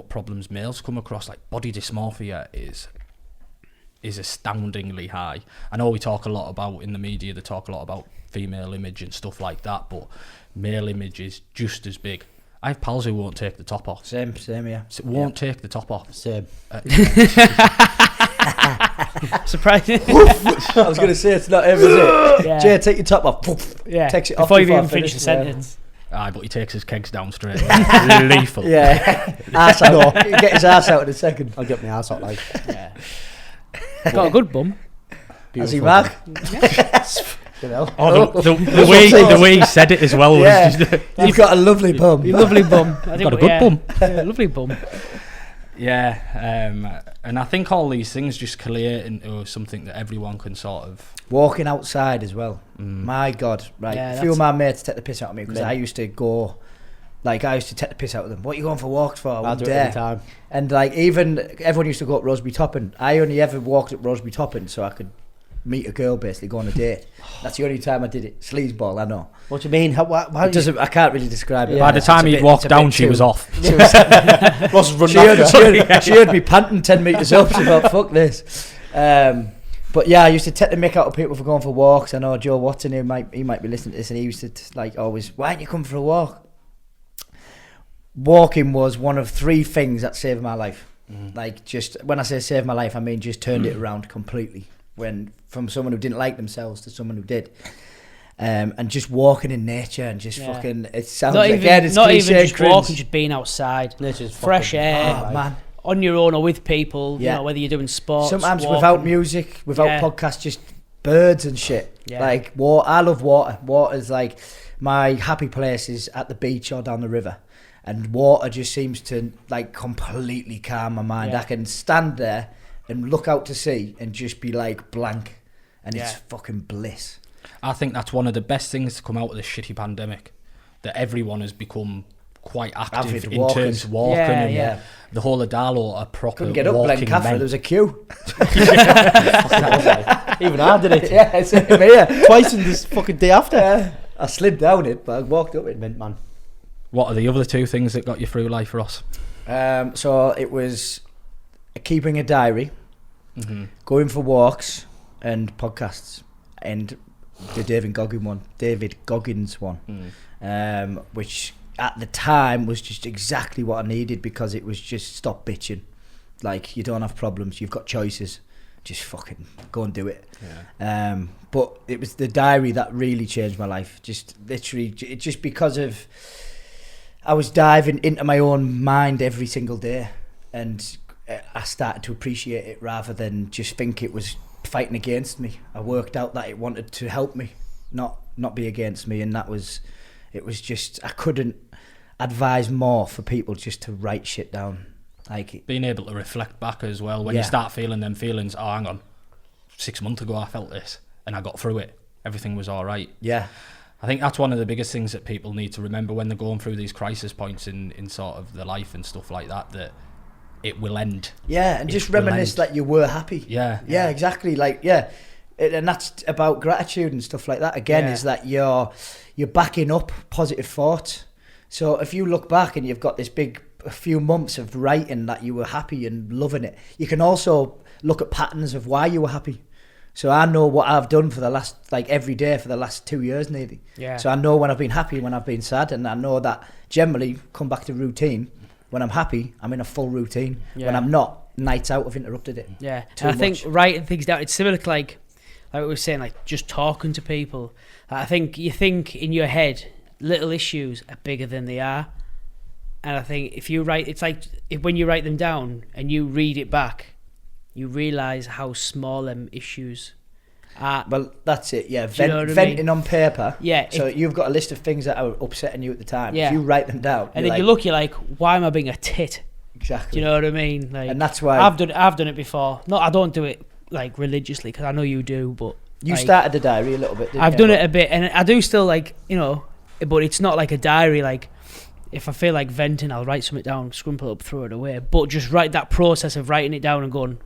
problems males come across, like body dysmorphia is astoundingly high. I know we talk a lot about in the media, they talk a lot about female image and stuff like that, but male image is just as big. I have pals who won't take the top off. Same, yeah. Won't take the top off. Same. Surprising. I was going to say it's not ever, is it? Yeah. Jay, take your top off. Yeah. Takes it off Before you before I even finish the finish, yeah. sentence. Aye, but he takes his kegs down straight away. Lethal. Yeah. Arse out. Get his ass out in a second. I'll get my ass out like. Yeah. Got a good bum. Has he, Mark? You know. Oh, the way he said it as well was Yeah. just, You've got a lovely bum. Lovely bum. I got a good bum. Yeah, lovely bum. Yeah, and I think all these things just collate into something that everyone can sort of. Walking outside as well. My God, right. Yeah, a few of that's- my mates take the piss out of me because I used to go, like, I used to take the piss out of them. What are you going for walks for? I I'll wouldn't do it dare. every time. And like, even everyone used to go up Roseby Topping. I only ever walked up Roseby Topping so I could meet a girl, basically go on a date. That's the only time I did it. Sleazeball, I know. What do you mean? How It doesn't. I can't really describe it. By the time he'd walked down, she was off. Ross run She heard me panting 10 metres up. She thought, fuck this. But yeah, I used to take the mick out of people for going for walks. I know Joe Watson, he might be listening to this, and he used to like always, why don't you come for a walk? Walking was one of 3 things that saved my life. Like, just when I say saved my life, I mean just turned it around completely. When from someone who didn't like themselves to someone who did. And just walking in nature and just fucking, it sounds Not like even, it's not cliche even just cringe. walking, just being outside. Nature's Fresh fucking- air. Oh man. On your own or with people, Yeah. you know, whether you're doing sports. Sometimes walking. without music, without Yeah. podcasts, just birds and shit. Yeah. Like water. I love water. Water's like my happy place is at the beach or down the river. and water just seems to like completely calm my mind. Yeah. I can stand there and look out to sea and just be like blank, and it's fucking bliss. I think that's one of the best things to come out of this shitty pandemic, that everyone has become quite active Avid in walkers. terms of walking, and the whole of Darlow are proper Couldn't get up walking Glen Caffrey, men. there was a queue. Even I did it. Yeah, same here. Twice in this fucking day after. I slid down it, but I walked up it. Mint, man. What are the other two things that got you through life, Ross? So it was keeping a diary, going for walks, and podcasts, and the David Goggins one, which at the time was just exactly what I needed, because it was just stop bitching. Like, you don't have problems, you've got choices, just fucking go and do it. But it was the diary that really changed my life. Just literally, just because of, I was diving into my own mind every single day, and I started to appreciate it rather than just think it was fighting against me. I worked out that it wanted to help me, not be against me, and it was just, I couldn't advise more for people just to write shit down. Like, being able to reflect back as well when you start feeling them feelings. Oh, hang on, 6 months ago I felt this and I got through it, everything was all right. I think that's one of the biggest things that people need to remember when they're going through these crisis points in sort of their life and stuff like that, that it will end. And just reminisce that you were happy. Exactly. Like, and that's about gratitude and stuff like that again, is that you're backing up positive thoughts. So if you look back and you've got this a few months of writing that you were happy and loving it, you can also look at patterns of why you were happy. So I know what I've done for the last, like, every day for the last 2 years nearly. So I know when I've been happy, when I've been sad, and I know that generally come back to routine. When I'm happy, I'm in a full routine. When I'm not, nights out have interrupted it. And I think writing things down, it's similar to like we were saying, like just talking to people. I think you think in your head little issues are bigger than they are. And I think if you write, it's like when you write them down and you read it back, you realise how small them issues are. Well, that's it, venting on paper. So you've got a list of things that are upsetting you at the time. If you write them down. And then you look, you're like, why am I being a tit? Exactly. Do you know what I mean? Like, and that's why I've done it before. No, I don't do it like religiously, because I know you do, but you like, started the diary a little bit, didn't you? I've done it a bit, and I do still, like, you know, but it's not like a diary. Like, if I feel like venting, I'll write something down, scrumple it up, throw it away. But just write that process of writing it down and going,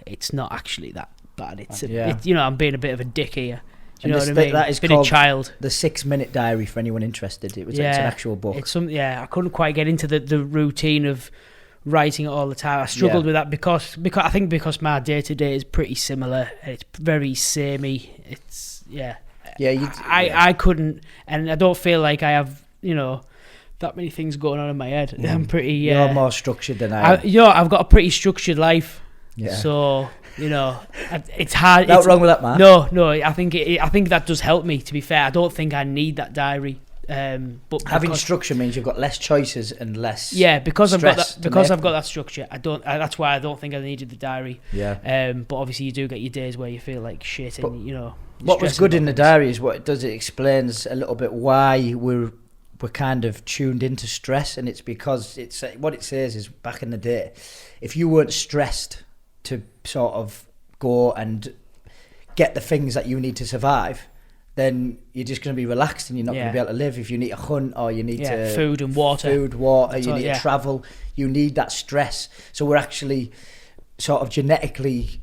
it's not actually that bad. It's you know, I'm being a bit of a dick here. Do you know what I mean? That is been a called child. The 6-minute diary for anyone interested. It's an actual book. It's I couldn't quite get into the routine of writing it all the time. I struggled with that because I think because my day to day is pretty similar. It's very samey. It's I couldn't, and I don't feel like I have, you know, that many things going on in my head. I'm pretty. You're more structured than I am. You know, I've got a pretty structured life. So, you know, it's hard. Not wrong with that, man. No. I think that does help me. To be fair, I don't think I need that diary. But having structure means you've got less choices and less. Because I've got that structure. That's why I don't think I needed the diary. But obviously you do get your days where you feel like shit, and you know. What was good in the diary is what it does. It explains a little bit why we're kind of tuned into stress, and it's because it's what it says is back in the day, if you weren't stressed to sort of go and get the things that you need to survive, then you're just going to be relaxed and you're not going to be able to live. If you need to hunt or you need to food and water, you need to travel, you need that stress. So we're actually sort of genetically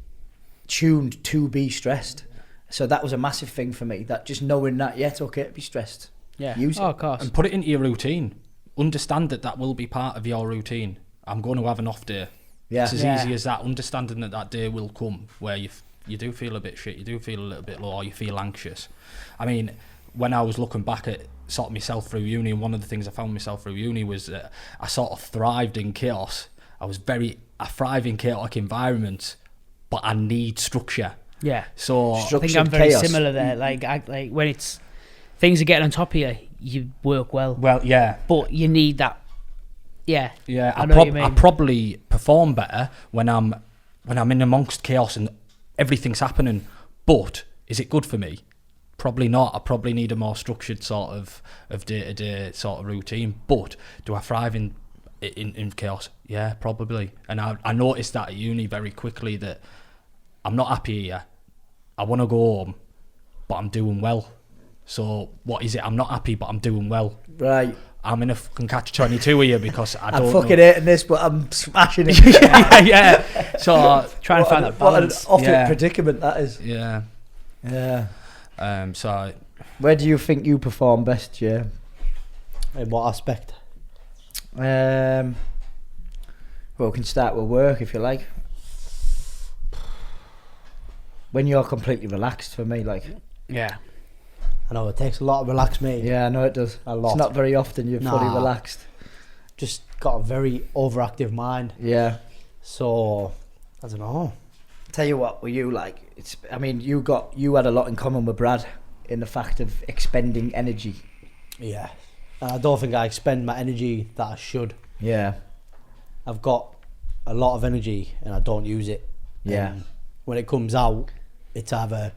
tuned to be stressed. So that was a massive thing for me, that just knowing that, it's okay to be stressed. Use it. Of course. And put it into your routine. Understand that will be part of your routine. I'm going to have an off day. It's as easy as that. Understanding that day will come where you do feel a bit shit, you do feel a little bit low, or you feel anxious. I mean, when I was looking back at sort of myself through uni, and one of the things I found myself through uni was that I sort of thrived in chaos. I thrive in chaotic environments, but I need structure. So I think I'm very similar there. Like when it's things are getting on top of you, you work well. But you need that. I probably perform better when I'm in amongst chaos and everything's happening. But is it good for me? Probably not. I probably need a more structured sort of day-to-day sort of routine. But do I thrive in chaos? Yeah, probably. And I noticed that at uni very quickly, that I'm not happy here. I want to go home, but I'm doing well. So what is it? I'm not happy, but I'm doing well. Right. I'm in a fucking catch-22 here because I'm fucking hating this, but I'm smashing it. yeah. So trying to find that What an balance. awful predicament that is. Yeah. Yeah. So Where do you think you perform best, Jay? In what aspect? Well, we can start with work if you like. When you're completely relaxed, for me, like. Yeah. I know it takes a lot to relax me. Yeah, I know it does. A lot. It's not very often you're fully Nah. relaxed. Just got a very overactive mind. Yeah. So, I don't know. Tell you what, were you like? I mean, you had a lot in common with Brad in the fact of expending energy. Yeah. And I don't think I expend my energy that I should. Yeah. I've got a lot of energy and I don't use it. Yeah. And when it comes out, it's either...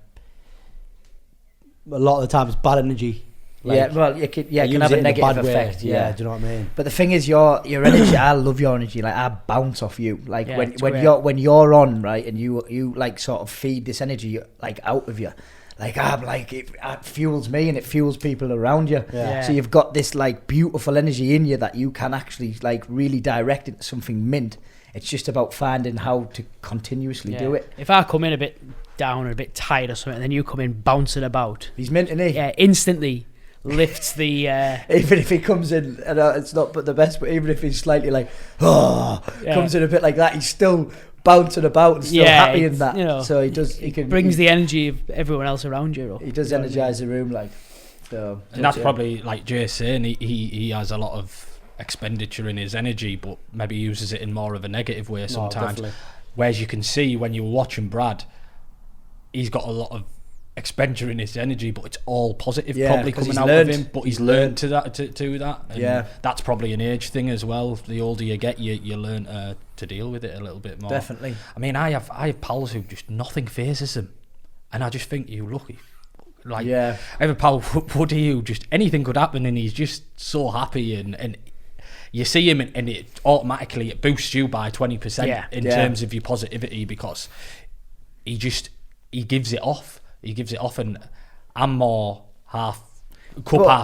A lot of the time it's bad energy. Like, yeah, well, it can use have it a in negative bad way. effect. Yeah. Do you know what I mean? But the thing is, your energy. I love your energy. Like, I bounce off you. Like Yeah, when it's great. you're on, right, and you like sort of feed this energy like out of you. Like, I'm like it fuels me and it fuels people around you. Yeah. So you've got this like beautiful energy in you that you can actually like really direct into something mint. It's just about finding how to continuously do it. If I come in a bit down or a bit tired or something, and then you come in bouncing about, He's mint, isn't he? yeah, instantly lifts the Even if he comes in, and it's not but the best, but even if he's slightly like, comes in a bit like that, he's still bouncing about and still happy in that. you know, So he does. He can brings the energy of everyone else around you. He does energise the room, like. So. and that's probably like Jay's saying. He has a lot of expenditure in his energy, but maybe uses it in more of a negative way sometimes. Definitely. Whereas you can see when you were watching Brad, he's got a lot of expenditure in his energy, but it's all positive, Yeah, probably 'cause coming he's out learned. of him. But he's He's learned learned. to that to do that. And Yeah. that's probably an age thing as well. The older you get, you learn to deal with it a little bit more. Definitely. I mean, I have pals who just nothing phases them, and I just think you lucky. Like, Yeah. I have a pal, Woody, who just anything could happen, and he's just so happy, and you see him, and it automatically it boosts you by 20% in terms of your positivity, because he gives it off. He gives it off, and I'm more half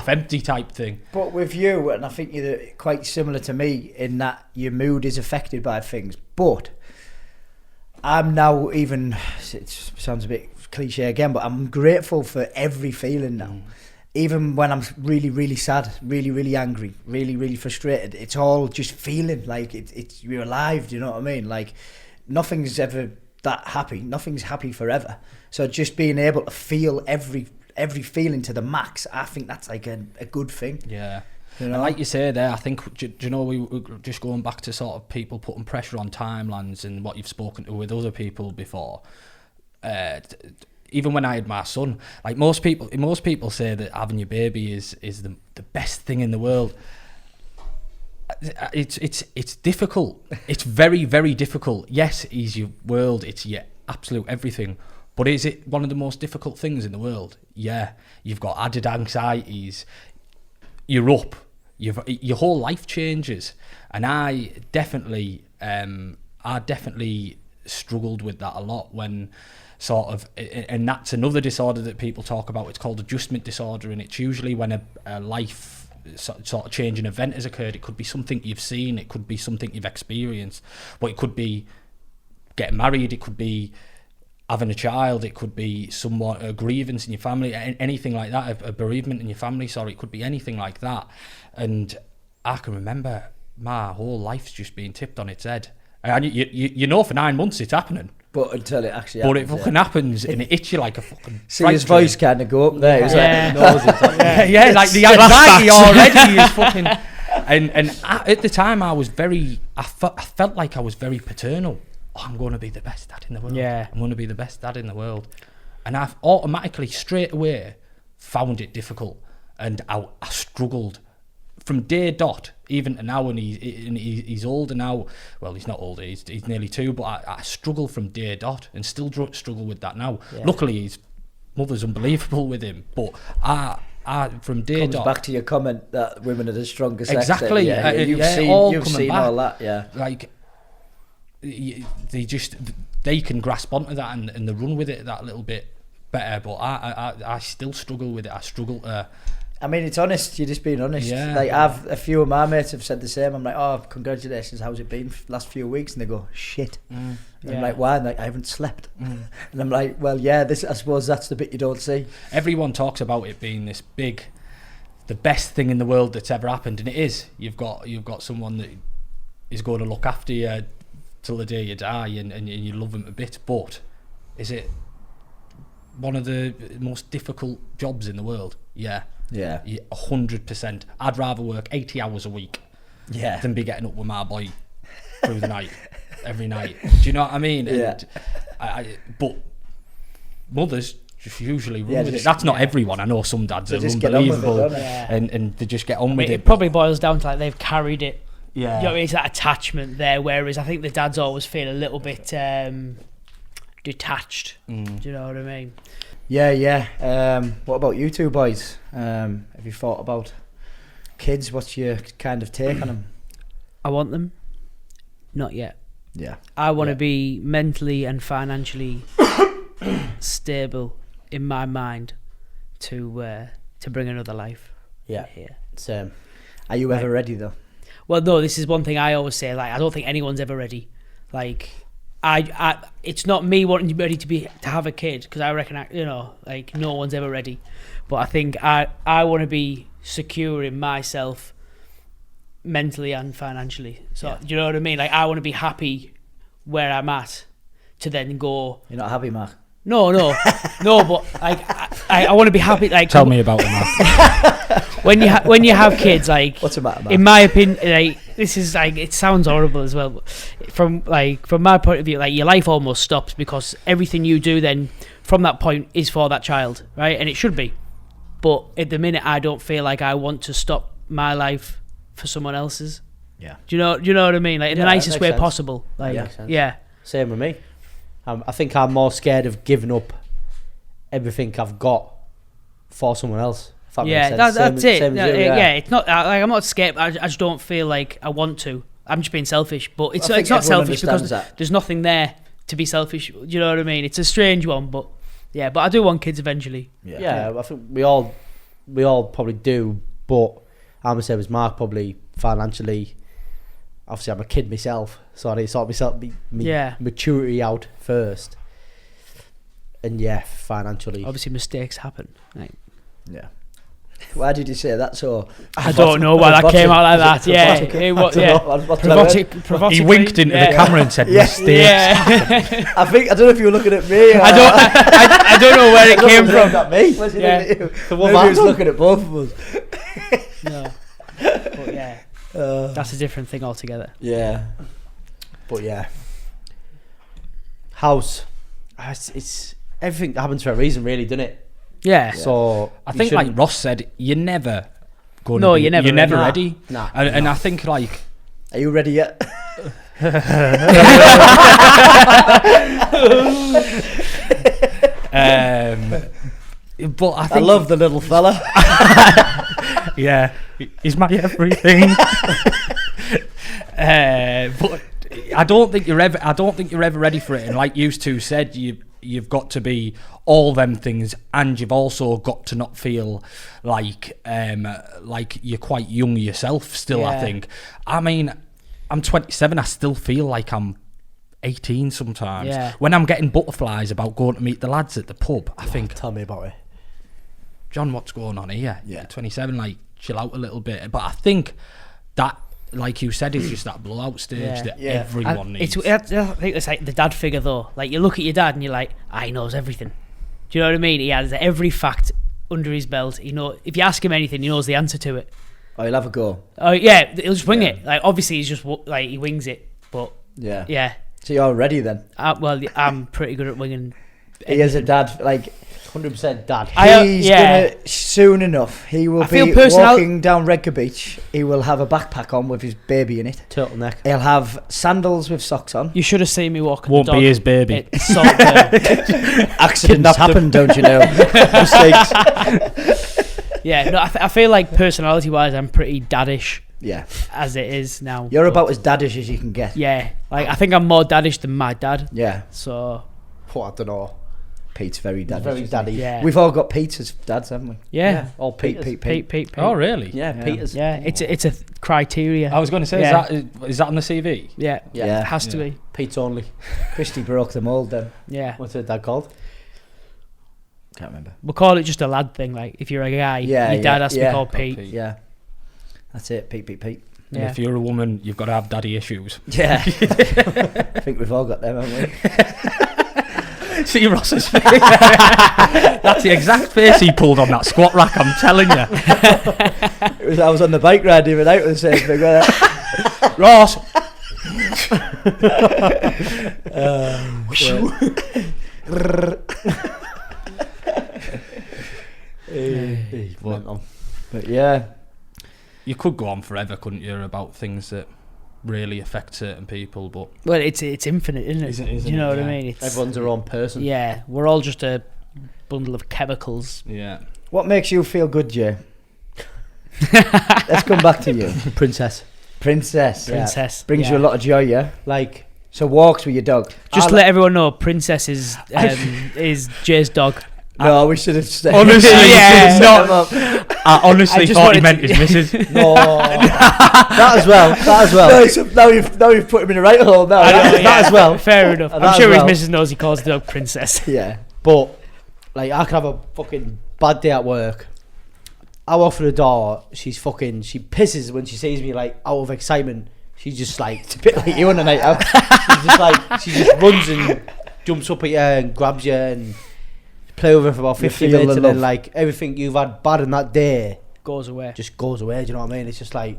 empty type thing. But with you, and I think you're quite similar to me in that your mood is affected by things. But I'm now even, it sounds a bit cliche again, but I'm grateful for every feeling now. Even when I'm really, really sad, really, really angry, really, really frustrated, it's all just feeling like it's you're alive. Do you know what I mean? Like nothing's ever that happy. Nothing's happy forever. So just being able to feel every feeling to the max, I think that's like a good thing. Yeah. You know? And like you say there, I think, do you know, we were just going back to sort of people putting pressure on timelines and what you've spoken to with other people before. Even when I had my son, like most people say that having your baby is the best thing in the world. It's difficult. It's very, very difficult. Yes, he's your world. It's your absolute everything. But is it one of the most difficult things in the world? Yeah. You've got added anxieties. You're up. Your whole life changes. And I definitely struggled with that a lot when sort of, and that's another disorder that people talk about. It's called adjustment disorder, and it's usually when a life sort of changing event has occurred. It could be something you've seen, it could be something you've experienced, but it could be getting married, it could be having a child, it could be somewhat a grievance in your family, anything like that, a bereavement in your family, sorry, it could be anything like that. And I can remember my whole life's just being tipped on its head. And you know for 9 months it's happening. But until it actually But happens, it fucking happens, and it hits you like a fucking... See his voice kind of go up there. He was Yeah, like the anxiety already is fucking... And at the time I felt like I was very paternal. Oh, I'm going to be the best dad in the world. Yeah. I'm going to be the best dad in the world. And I've automatically, straight away, found it difficult. And I struggled from day dot, even to now, and he's older now. Well, he's not older, he's nearly 2, but I struggle from day dot and still struggle with that now. Yeah. Luckily, he's mother's unbelievable with him, but I from day Comes dot, back to your comment that women are the strongest. exactly. You've seen back. all that. Yeah, like they can grasp onto that and they run with it that little bit better. But I still struggle with it. I struggle to. I mean, it's honest. You're just being honest. Yeah. Like a few of my mates have said the same. I'm like, oh, congratulations. How's it been for the last few weeks? And they go, shit. And I'm like, why? And like, I haven't slept. And I'm like, well, yeah. I suppose that's the bit you don't see. Everyone talks about it being this big, the best thing in the world that's ever happened, and it is. You've got someone that is going to look after you till the day you die, and you love them a bit. But is it one of the most difficult jobs in the world? Yeah. Yeah. 100%. I'd rather work 80 hours a week than be getting up with my boy through the night, every night. Do you know what I mean? Yeah. And but mothers just usually run with it. That's not everyone. I know some dads are unbelievable and they just get on with it. It probably boils down to like they've carried it. Yeah. You know, it's that attachment there, whereas I think the dads always feel a little bit detached. Do you know what I mean? Yeah. What about you two boys? Have you thought about kids? What's your kind of take on them? I want them. Not yet. Yeah. I want to be mentally and financially stable in my mind to bring another life. Yeah. Here. Same. Are you ever ready though? Well, no. This is one thing I always say. Like, I don't think anyone's ever ready. Like, it's not me wanting to be ready to have a kid, because I reckon like no one's ever ready. But I think I want to be secure in myself mentally and financially. So do you know what I mean? Like, I want to be happy where I'm at to then go. You're not happy, Mark? No, but like I want to be happy. Like, tell me about it, Mark. when you have kids, like, what's the matter, Mark? In my opinion, like, this is like, it sounds horrible as well, but from my point of view, like, your life almost stops, because everything you do then from that point is for that child, right? And it should be. But at the minute, I don't feel like I want to stop my life for someone else's. Yeah. Do you know what I mean? Like, in the nicest way possible. Like, yeah. Same with me. I think I'm more scared of giving up everything I've got for someone else. If that makes sense. That's it. Same as you, It's not like I'm not scared. I just don't feel like I want to. I'm just being selfish, but it's not selfish because there's nothing there to be selfish. Do you know what I mean? It's a strange one, but yeah. But I do want kids eventually. Yeah. I think we all probably do, but I'm the same as Mark. Probably financially. Obviously, I'm a kid myself, so I need to sort myself maturity out first. And financially. Obviously, mistakes happen. Like, yeah. Why did you say that so? I don't know why that came out like that. He winked into the camera and said mistakes. Yeah. I don't know if you were looking at me. I don't know where it came from. At me. Maybe he was looking at both of us. No. But yeah. That's a different thing altogether. Yeah. But yeah. House. It's everything happens for a reason, really, doesn't it? Yeah. So I think, like Ross said, you're never going. No, you're never ready. Nah. And I think, like, are you ready yet? But I love the little fella. Yeah, he's my everything. But I don't think you're ever ready for it. And like you two said, you've got to be all them things, and you've also got to not feel like you're quite young yourself still. I think. I mean, I'm 27. I still feel like I'm 18 sometimes. Yeah. When I'm getting butterflies about going to meet the lads at the pub, I think, tell me about it. John, what's going on here? Yeah. You're 27, like, chill out a little bit. But I think that, like you said, is just that blowout stage that everyone needs. I think it's like the dad figure, though. Like, you look at your dad and you're like, he knows everything. Do you know what I mean? He has every fact under his belt. If you ask him anything, he knows the answer to it. Oh, he'll have a go. Oh, yeah, he'll just wing it. Like, obviously, he's just, like, he wings it. But, yeah. So you're ready then? Well, I'm pretty good at winging He is a dad. Like 100% dad. he's gonna soon enough. He will be walking down Redcar Beach. He will have a backpack on with his baby in it. Turtleneck. He'll have sandals with socks on. You should have seen me walking Won't the dog. be his baby. Accidents happen, don't you know? Mistakes. Yeah, no, I feel like personality-wise, I'm pretty daddish. Yeah, as it is now. You're about as daddish as you can get. Yeah, like I think I'm more daddish than my dad. Yeah. So. I don't know. Pete's very daddish. Very daddy. Yeah. We've all got Pete's as dads, haven't we? Yeah. All Pete. Oh, really? Yeah, Peters. Yeah, it's a criteria. I was going to say, is that on the CV? Yeah. Yeah. It has to be. Pete's only. Christy broke the mould then. Yeah. What's her dad called? Can't remember. We'll call it just a lad thing. Like if you're a guy, your dad has to be called Pete. Yeah. That's it. Pete. And if you're a woman, you've got to have daddy issues. Yeah. I think we've all got them, haven't we? See Ross's face. That's the exact face he pulled on that squat rack, I'm telling you. I was on the bike ride the other night with the same thing. Ross! But yeah. You could go on forever, couldn't you, about things that really affect certain people, but well, it's infinite, isn't it? Isn't you know it? what I Yeah. mean? It's, Everyone's their own person. Yeah, we're all just a bundle of chemicals. yeah. What makes you feel good, Jay? Let's come back to you. Princess. Princess. Brings you a lot of joy, yeah? Like, so walks with your dog. Just to let everyone know, Princess is Jay's dog. No, we should have said. Honestly, yeah. I honestly just thought he wanted meant to- his missus. no. That as well. Now you've put him in the right hole now. That as well. Fair enough. That I'm as sure well. his missus knows he calls the dog Princess. Yeah. But, like, I could have a fucking bad day at work. I walk through the door, she pisses when she sees me, like, out of excitement. She's just like, It's a bit like you on a night out. she just runs and jumps up at you and grabs you and play with her for about 50 feel minutes, the and then, love. like, everything you've had bad in that day Goes away. just goes away. Do you know what I mean? It's just like,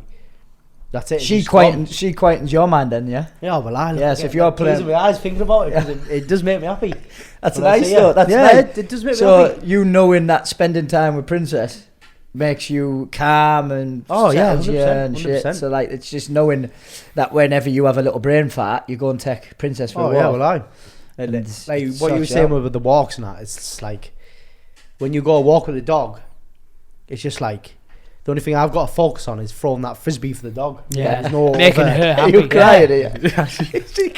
that's it. She quietens your mind then, yeah? Yeah, well, I Yeah, so if you're playing- my eyes thinking about it, 'cause it does make me happy. That's When I nice see though. her. That's yeah, nice. it does make me So happy. you knowing that spending time with Princess makes you calm and settles you 100%, and shit. 100%. So like it's just knowing that whenever you have a little brain fart, you go and take Princess for a walk. Yeah, well, I. And And it's- like it what you sorts were you saying out. with the walks and that, it's like when you go walk with the dog, it's just like the only thing I've got to focus on is throwing that frisbee for the dog. Yeah. There's no Making other- her Are happy. you crying? Are you?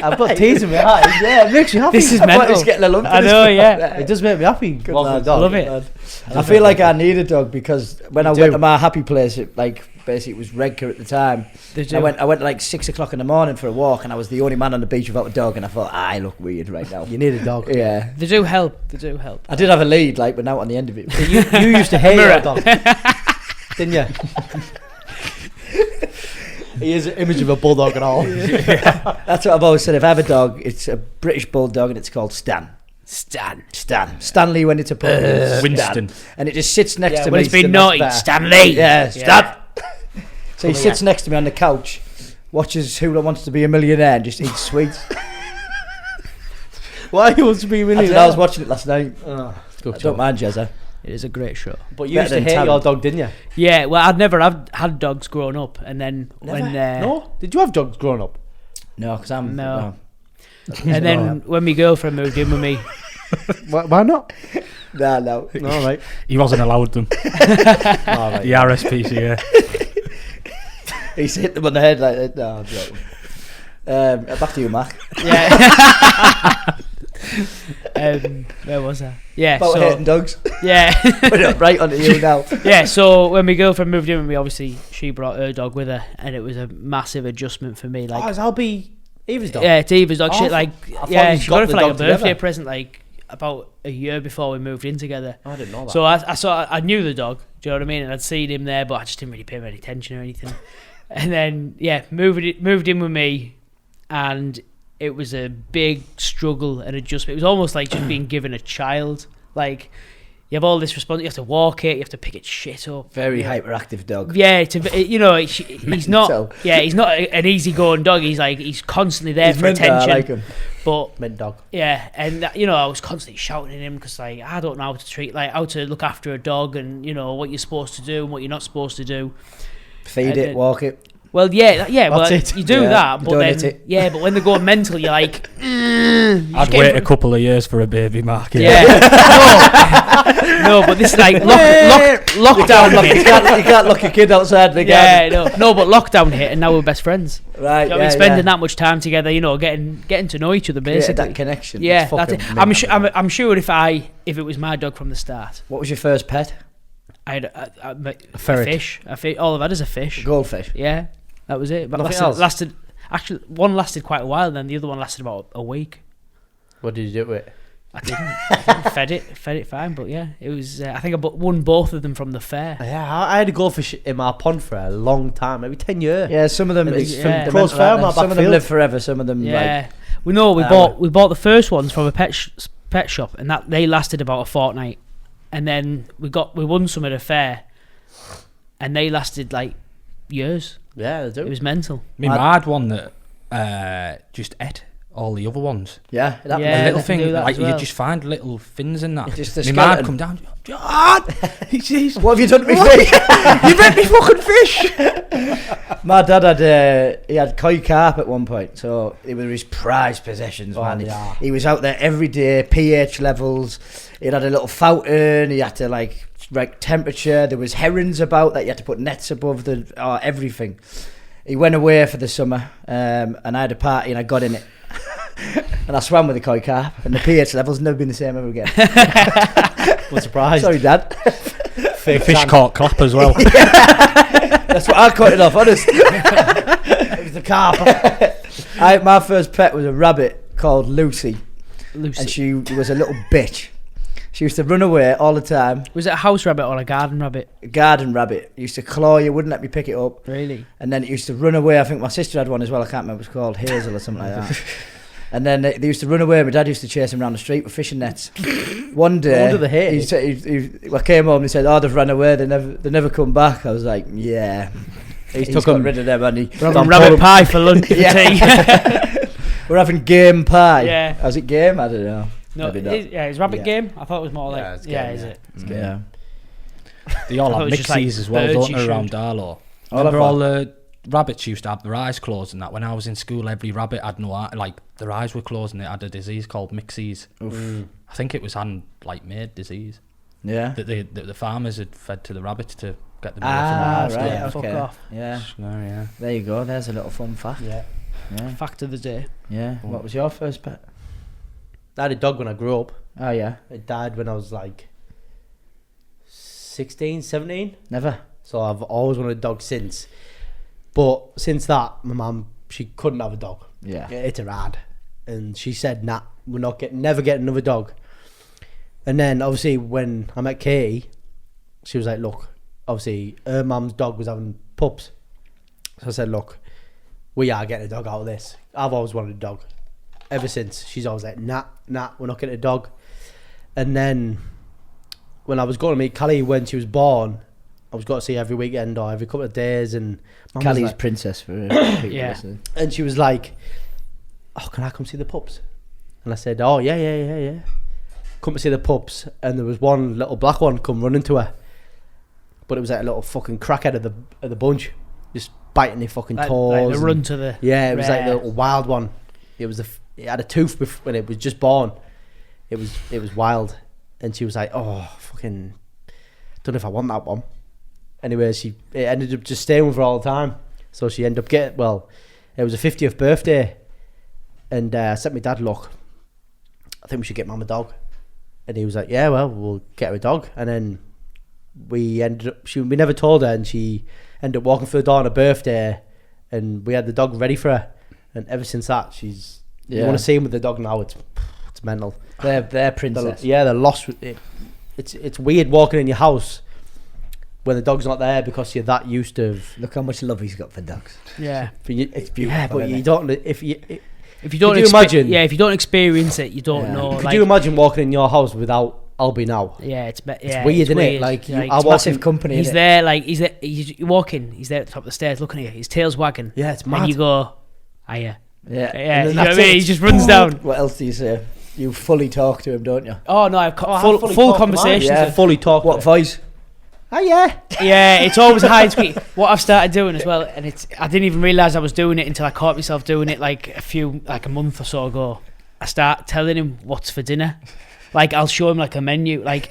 I've got tears in my eyes. Yeah, it makes me happy. This is I thought he mental. was getting a lump. I in his know, throat. yeah. It does make me happy. Good walking lad. the dog. Love it. I feel like I need a dog because when I You went do. to my happy place, it, like basically it was Redcar at the time. They do. I went at like 6 o'clock in the morning for a walk, and I was the only man on the beach without a dog, and I thought I look weird right now. You need a dog. Yeah, They do help. I did have a lead, like, but now on the end of it. You used to hate your dog, didn't you? He is an image of a bulldog and all. That's what I've always said. If I have a dog, it's a British bulldog, and it's called Stan. Stanley when it's a puppy. Stan. Winston. And it just sits next to me. When it's been so naughty, that's Stanley. Yeah, Stan. So he Come sits next to me on the couch, watches Who Wants to Be a Millionaire, and just eats sweets. Why he wants to be a I don't millionaire? know, I was watching it last night. Oh, I don't mind Jezza. It is a great show. But you Better used to than hate your talent. dog, didn't you? Yeah, well, I'd never had dogs growing up, and then when No? Did you have dogs growing up? No, because I'm No. and then when my girlfriend moved in with me, Why not? No. No, right. He wasn't allowed them. All right. The RSPCA. He's hit them on the head like that. No, I'm joking. Back to you, Mac. yeah. Where was I? Yeah, About hating dogs. yeah, Put it right onto you now. yeah. So when my girlfriend moved in with me, obviously she brought her dog with her, and it was a massive adjustment for me. Like, I'll be Eva's dog. yeah, it's Eva's dog. Oh, Shit, I like, thought yeah, you she got got it the for like a dog birthday together. present, like about a year before we moved in together. I didn't know that. So I knew the dog. Do you know what I mean? And I'd seen him there, but I just didn't really pay him any attention or anything. And then moved in with me, and it was a big struggle and adjustment. It was almost like just being given a child. Like, you have all this responsibility. You have to walk it. You have to pick its shit up. Very hyperactive dog. Yeah, he's not. So- Yeah, he's not an easygoing dog. He's constantly there He's for mental, attention. I like him. But Mint dog. yeah, and you know, I was constantly shouting at him because like I don't know how to treat, like how to look after a dog, and you know what you're supposed to do and what you're not supposed to do. Feed it, walk it. Well, yeah. Well, it. you do that, but then it. yeah, but when they go mental, you're like, I'd wait a couple of years for a baby, Mark. yeah. No, but this is like lockdown hit. You can't lock your kid outside the garden. No, but lockdown hit, and now we're best friends. Right, You know what I mean, spending that much time together, you know, getting to know each other, basically. that connection. Yeah, It's that's fucking it. mint. I'm sure if it was my dog from the start, What was your first pet? I had a ferret. fish. All I've had is a fish. Goldfish. Yeah, that was it. But Nothing else? lasted. Actually, one lasted quite a while, and then the other one lasted about a week. What did you do with it? I didn't. fed it fine, but yeah, it was. I think I won both of them from the fair. Yeah, I had a goldfish in my pond for a long time, maybe 10 years. Yeah, some of them. And It's it's- from yeah. the Close mental fair, health. my Some of them backfield. live forever. Some of them. Yeah, Like, we bought the first ones from a pet shop, and that they lasted about a fortnight, and then we won some at a fair, and they lasted like years. Yeah, they do. It was mental. I had one that just ate all the other ones. yeah, that Yeah, A little they can do thing, that like as well. you just find little fins in that. Just the My man skeleton. come down, John, he says, What have you done to me fish? you bet me fucking fish. My dad had koi carp at one point, so it was his prized possessions, man. yeah. He was out there every day, pH levels. He had a little fountain. He had to like temperature. There was herons about that you had to put nets above everything. He went away for the summer, and I had a party, and I got in it. And I swam with the koi carp, and the pH levels never been the same ever again. I'm surprised. Sorry, Dad. The fish caught clap as well. That's what I caught it off, honest. It was the carp. My first pet was a rabbit called Lucy, and she was a little bitch. She used to run away all the time. Was it a house rabbit or a garden rabbit? A garden rabbit. It used to claw you, wouldn't let me pick it up. Really? And then it used to run away. I think my sister had one as well. I can't remember. It was called Hazel or something like that. And then they used to run away. My dad used to chase him around the street with fishing nets. One day, What do they hate? I came home and he said, "Oh, they've run away. They never come back." I was like, "Yeah." He's took got them. rid of them, and We're having rabbit pie for lunch for tea. we're having game pie. Yeah. Was it game? I don't know. No, Maybe not. it's rabbit Yeah. game. I thought it was more like it's yeah, game, is yeah. it? Yeah. They all I thought have it was just, like, mixies as well, birds don't you they, shoot. around Darlow? All Remember of all the rabbits used to have their eyes closed and that? When I was in school, every rabbit had no eye, like their eyes were closed and it had a disease called mixies. I think it was hand-made disease Yeah. that the farmers had fed to the rabbits to get them Ah, away from the house. right. Yeah, Okay. fuck off. Yeah. Yeah. There you go. There's a little fun fact. Yeah. Yeah. Fact of the day. Yeah. What was your first pet? I had a dog when I grew up. Oh yeah. It died when I was like 16, 17. Never. So I've always wanted a dog since. But since that, my mum, she couldn't have a dog. Yeah. It's a rad. And she said, nah, we're never getting another dog. And then obviously when I met Katie, she was like, look, obviously her mum's dog was having pups. So I said, look, we are getting a dog out of this. I've always wanted a dog. Ever since. She's always like, nah, we're not getting a dog. And then when I was going to meet Callie when she was born, I was going to see her every weekend or every couple of days. And Mum was Callie's like, princess for people Yeah. listening. and she was like, oh, can I come see the pups? And I said, oh, yeah. Come to see the pups. And there was one little black one come running to her. But it was like a little fucking crackhead of the bunch. Just biting their fucking toes. Like the and- run to the Yeah, it was like the rare. little wild one. It was it had a tooth when it was just born. It was wild. And she was like, oh, fucking, don't know if I want that one. Anyway, it ended up just staying with her all the time. So she ended up it was her 50th birthday. And I said to my dad, look, I think we should get Mum a dog. And he was like, yeah, well, we'll get her a dog. And then we never told her, and she ended up walking through the door on her birthday, and we had the dog ready for her. And ever since that, you want to see him with the dog now, it's mental. They're princess. They're lost. It's weird walking in your house when the dog's not there because you're that used to. Look how much love he's got for dogs. Yeah. It's beautiful. Yeah, but isn't you it? don't. If you don't Could you imagine? if you don't experience it, you don't know. Could like, you imagine walking in your house without Albie now? Yeah, it's weird, isn't it? Like, I It's walk massive in- company. he's innit? there, like you walk in, he's there at the top of the stairs looking at you, his tail's wagging. Yeah, it's And mad. you go, hiya. Yeah. Yeah, And you then know what I that's mean? it. He just runs down. What else do you say? You fully talk to him, don't you? Oh no, I've I full fully full talk to mine. conversations. Yeah. Fully talk. What voice? Oh yeah. Yeah, it's always high and squeaky. What I've started doing as well, and I didn't even realise I was doing it until I caught myself doing it like a month or so ago. I start telling him what's for dinner. Like I'll show him like a menu. Like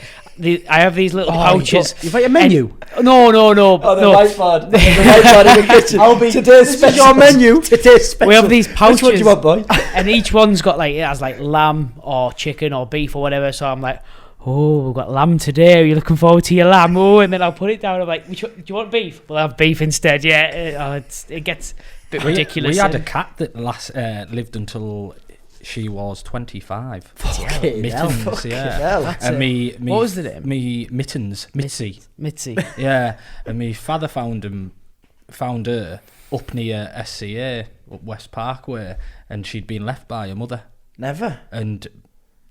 I have these little pouches. You've got a menu. No. Oh, the whiteboard. The whiteboard in the kitchen. I'll be Today's special. Your menu. Today's special. We have these pouches. Which one do you want, boy? And each one's got like, it has like lamb or chicken or beef or whatever. So I'm like, oh, we've got lamb today. Are you looking forward to your lamb? Oh, and then I'll put it down. I'm like, do you want beef? We'll have beef instead. Yeah. It gets a bit ridiculous. We had a cat that lived until she was 25. Fucking Mittens, yeah. And me, what was the name? Me Mittens, Mitzi. Mitzi. Yeah, and me father found her up near SCA, up West Parkway, and she'd been left by her mother. Never. And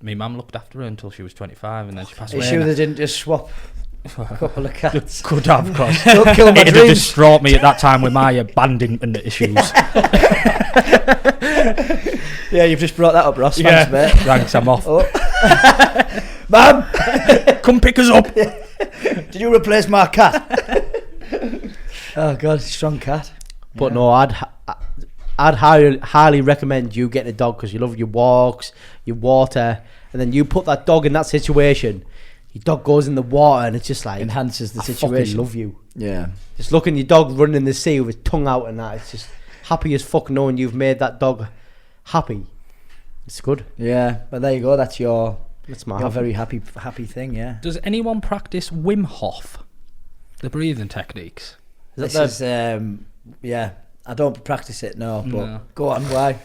me mum looked after her until she was 25, and then she passed Are you away. sure they didn't just swap a couple of cats? Could have, because Don't kill my it'd have dreams. distraught me at that time with my abandonment issues. Yeah, you've just brought that up, Ross. Yeah. Thanks, mate. Thanks, I'm off. Oh. Mum, Come pick us up. did you replace my cat? Oh God, strong cat. But no, I'd highly recommend you getting a dog because you love your walks, your water, and then you put that dog in that situation. Your dog goes in the water and it's just like Enhances the I fucking situation. love you. Yeah. Just looking your dog running in the sea with his tongue out and that. It's just happy as fuck knowing you've made that dog happy. It's good. Yeah, but there you go. That's your That's my very happy. happy thing. Yeah. Does anyone practice Wim Hof? The breathing techniques? This is yeah. I don't practice it, no. But No. go on, why?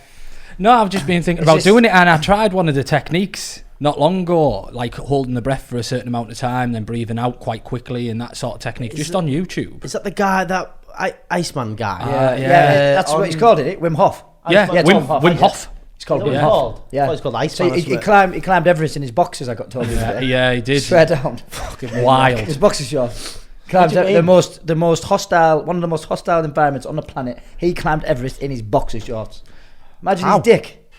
No, I've just been thinking Is about this- doing it, and I tried one of the techniques not long ago, like holding the breath for a certain amount of time, then breathing out quite quickly, and that sort of technique, just on YouTube. Is that the guy that Iceman guy? Yeah. That's what he's called, isn't it? Wim Hof. Yeah, Yeah, Wim Tom Hof, Wim yeah. Hof. It's called Is that Wim what Hof. called? Yeah. I thought it's called So Iceman. he climbed Everest in his boxers. I got told. Yeah, he did. Swear down. Wild. His boxers shorts. Climbed What do you the mean? most hostile, one of the most hostile environments on the planet. He climbed Everest in his boxer shorts. Imagine How? his dick,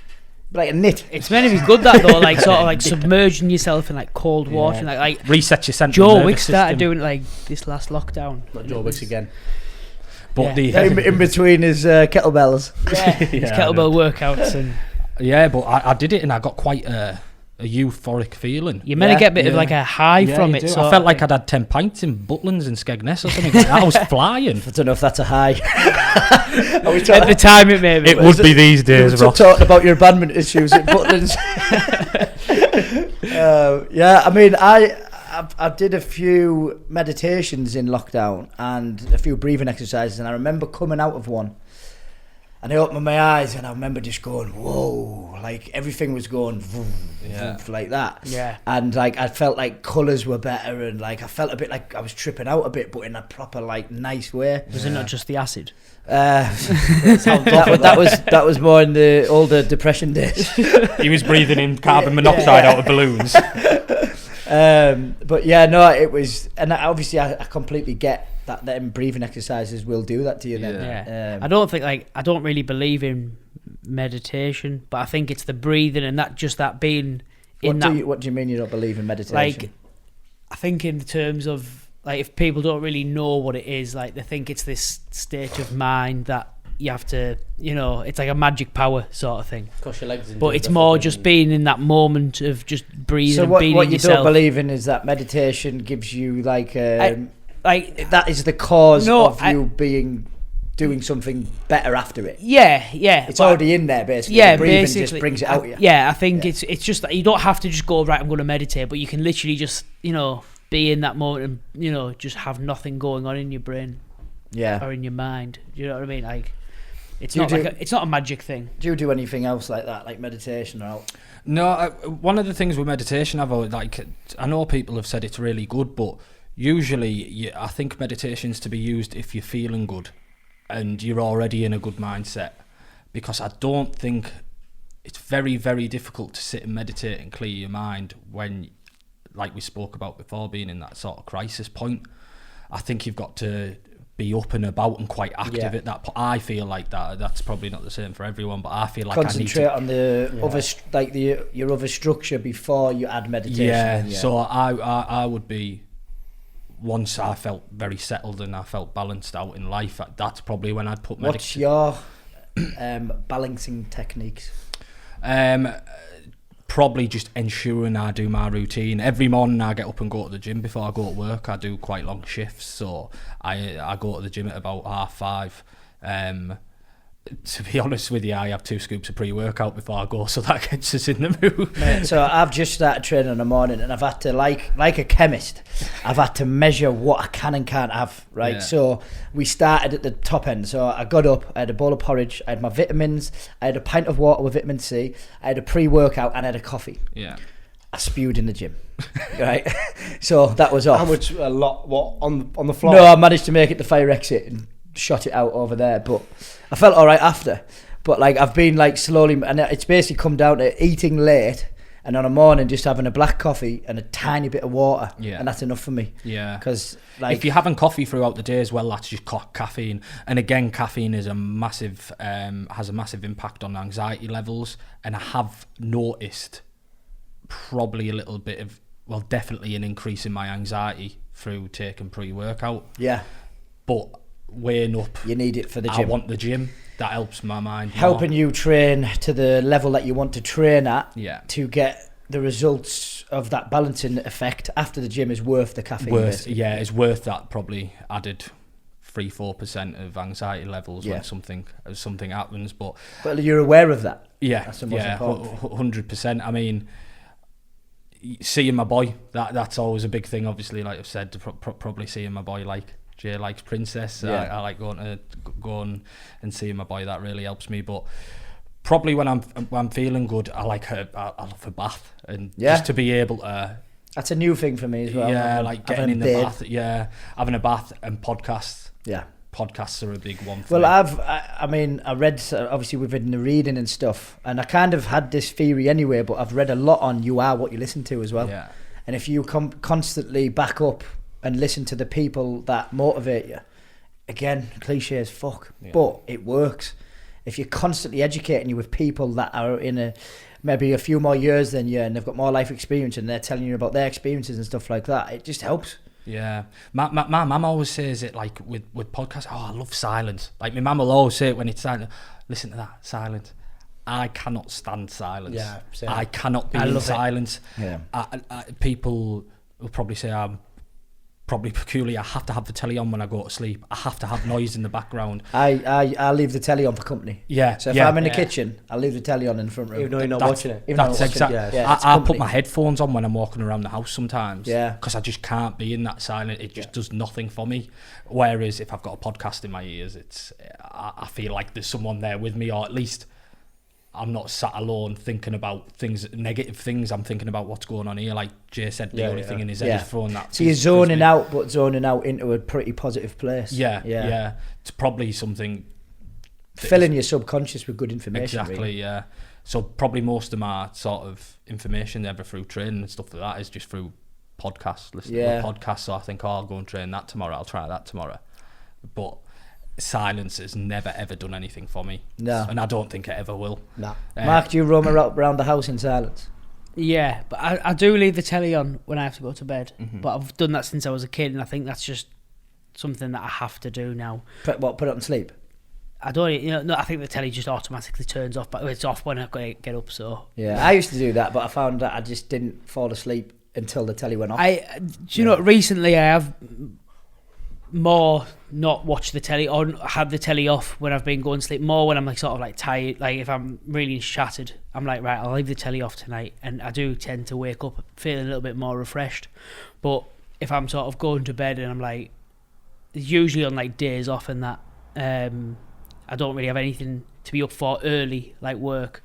like a knit. It's meant to be good that though, like sort of like submerging yourself in like cold water, and like Reset your central Joe nervous Wick started system. doing it like this last lockdown. Not Joe Wicks again. But Yeah. In between his kettlebells. Yeah, his Yeah, kettlebell workouts, and but I did it, and I got quite a euphoric feeling. you're meant to Yeah, get a bit of like a high from you it. do. So I felt like I'd had 10 pints in Butlins and Skegness or something like that. I was flying. I don't know if that's a high. Are we at the time it may be. It would be these days, Ross. talking about your abandonment issues at Butlins. Yeah, I mean, I did a few meditations in lockdown and a few breathing exercises, and I remember coming out of one and I opened my eyes and I remember just going, whoa, like everything was going vroom, vroom, like that. Yeah. And like I felt like colours were better, and like I felt a bit like I was tripping out a bit, but in a proper like nice way. Was it not just the acid? That was more in the older depression days. He was breathing in carbon monoxide out of balloons. But yeah, no, it was, and obviously I completely get that them breathing exercises will do that to you then. Yeah. I don't really believe in meditation, but I think it's the breathing and that being in What do you mean you don't believe in meditation? like, I think in terms of like if people don't really know what it is, like they think it's this state of mind that you have to, it's like a magic power sort of thing. Cross your legs. But it's more just being in that moment of just breathing so and being what in you yourself. don't believe in is that meditation gives you like Like that is the cause No, of you doing something better after it. yeah, It's already in there basically. Yeah, the breathing basically, just brings it out. I think it's just that you don't have to just go right. I'm going to meditate, but you can literally just be in that moment and just have nothing going on in your brain Yeah. or in your mind. You know what I mean? Like it's Do you not do- it's not a magic thing. Do you do anything else like that, like meditation or? No, one of the things with meditation, I know people have said it's really good, but usually I think meditation's to be used if you're feeling good and you're already in a good mindset, because I don't think it's very, very difficult to sit and meditate and clear your mind when, like we spoke about before, being in that sort of crisis point. I think you've got to be up and about and quite active at that point. I feel like that's probably not the same for everyone, but I feel like concentrate I need to, on the other your other structure before you add meditation. So I would be, once I felt very settled and I felt balanced out in life, that's probably when I'd put meditation. What's your balancing techniques? Probably just ensuring I do my routine. Every morning I get up and go to the gym before I go to work. I do quite long shifts, so I go to the gym at about 5:30. To be honest with you, I have 2 scoops of pre-workout before I go, so that gets us in the mood. Mate, so I've just started training in the morning, and I've had to, like a chemist, I've had to measure what I can and can't have, right? Yeah. So we started at the top end. So I got up, I had a bowl of porridge, I had my vitamins, I had a pint of water with vitamin C, I had a pre-workout, and I had a coffee. Yeah. I spewed in the gym, right? So that was off. How much? A lot? What on the floor? No, I managed to make it the fire exit and shot it out over there, but I felt all right after. But like I've been like slowly, and it's basically come down to eating late, and on a morning just having a black coffee and a tiny bit of water, and that's enough for me. Yeah, because like if you're having coffee throughout the day as well, that's just caffeine. And again, caffeine is has a massive impact on anxiety levels. And I have noticed probably a little bit of, well, definitely an increase in my anxiety through taking pre-workout. Yeah, but weighing up, you need it for the gym. I want the gym. That helps my mind more. Helping you train to the level that you want to train at, to get the results of that balancing effect after the gym is worth the caffeine. It's worth that probably added 3-4% of anxiety levels when something happens. But you're aware of that. Yeah, that's the most important. 100%. I mean, seeing my boy, that's always a big thing. Obviously, like I've said, probably seeing my boy, like Jay likes Princess. I like going to go and seeing my boy. That really helps me. But probably when I'm feeling good, I love a bath, and just to be able to. That's a new thing for me as well. Yeah, like getting in the bath. Yeah, having a bath and podcasts. Yeah. Podcasts are a big one for me. I read, obviously we've been reading and stuff, and I kind of had this theory anyway, but I've read a lot on you are what you listen to as well. Yeah. And if you constantly back up and listen to the people that motivate you, again, cliche as fuck, but it works. If you're constantly educating you with people that are in maybe a few more years than you, and they've got more life experience, and they're telling you about their experiences and stuff like that, it just helps. Yeah, my mum always says it, like with podcasts. Oh, I love silence. Like my mum will always say it when it's silent. Listen to that silence. I cannot stand silence. Yeah, same. I cannot be in silence. Yeah, people will probably say I'm probably peculiar. I have to have the telly on when I go to sleep. I have to have noise in the background. I leave the telly on for company. Yeah. So if I'm in the kitchen, I'll leave the telly on in the front room. Even though you're not watching it. That's exactly. I put my headphones on when I'm walking around the house sometimes. Yeah. Because I just can't be in that silence. It just does nothing for me. Whereas if I've got a podcast in my ears, I feel like there's someone there with me, or at least I'm not sat alone thinking about negative things. I'm thinking about what's going on here. Like Jay said, the only thing in his head is throwing that. So you're zoning out, but zoning out into a pretty positive place. Yeah. It's probably something. Filling your subconscious with good information. Exactly, really. Yeah. So probably most of my sort of information ever through training and stuff like that is just through podcasts, listening to podcasts. So I think, I'll go and train that tomorrow. I'll try that tomorrow. But silence has never ever done anything for me. No. And I don't think it ever will. No. Mark, do you roam around the house in silence? Yeah, but I do leave the telly on when I have to go to bed. Mm-hmm. But I've done that since I was a kid, and I think that's just something that I have to do now. Put it on sleep? I don't, no, I think the telly just automatically turns off, but it's off when I get up, so. Yeah, I used to do that, but I found that I just didn't fall asleep until the telly went off. Do you know what, recently I have more not watched the telly or had the telly off when I've been going to sleep, more when I'm like sort of like tired, like if I'm really shattered, I'm like, right, I'll leave the telly off tonight, and I do tend to wake up feeling a little bit more refreshed. But if I'm sort of going to bed and I'm like, usually on like days off and that, I don't really have anything to be up for early, like work,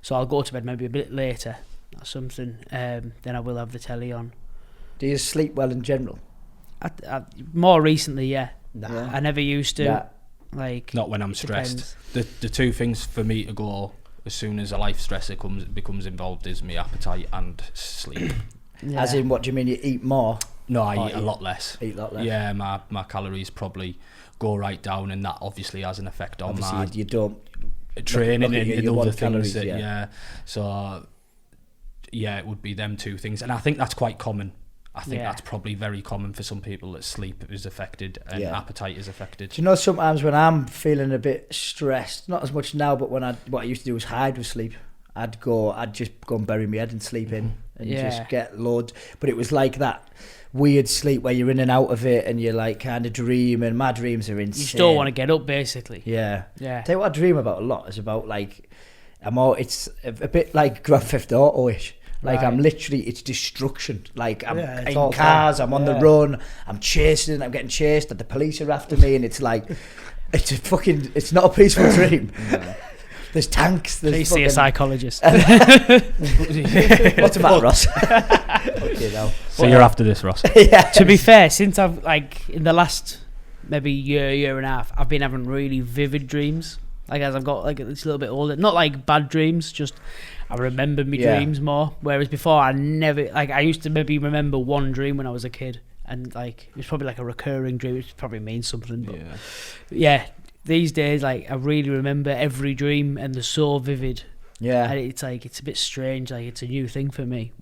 so I'll go to bed maybe a bit later or something, then I will have the telly on. Do you sleep well in general? I more recently, yeah. Nah. I never used to. Nah. Like, not when I'm stressed. The two things for me to go as soon as a life stressor becomes involved is my appetite and sleep. Yeah. As in, what do you mean? You eat more? No, I eat a lot less. Eat a lot less. Yeah, my calories probably go right down, and that obviously has an effect on Obviously, my you don't training look at and your other want things. calories, So yeah, it would be them two things, and I think that's quite common. I think Yeah. that's probably very common for some people, that sleep is affected and Yeah. appetite is affected. Do you know, sometimes when I'm feeling a bit stressed, not as much now, but what I used to do was hide with sleep. I'd just go and bury my head and sleep in and Yeah. just get loads. But it was like that weird sleep where you're in and out of it and you're like kind of dreaming. My dreams are insane. You still want to get up, basically. Yeah. Yeah. Tell you what I dream about a lot is about like, it's a bit like Grand Theft Auto-ish. Like Right. I'm literally, it's destruction. Like I'm it's in all cars, fun. I'm on the Yeah. run, I'm getting chased, and the police are after me, and it's like, it's not a peaceful dream. There's tanks. There's Please see a psychologist. What's the matter, Ross? Okay, now. So you're after this, Ross? Yeah. To be fair, since I've like in the last maybe year and a half, I've been having really vivid dreams. Like as I've got like it's a little bit older, not like bad dreams, just I remember my Yeah. dreams more. Whereas before, I never like I used to maybe remember one dream when I was a kid, and like it was probably like a recurring dream, which probably means something. But yeah, these days like I really remember every dream, and they're so vivid. Yeah. And it's like it's a bit strange. Like it's a new thing for me.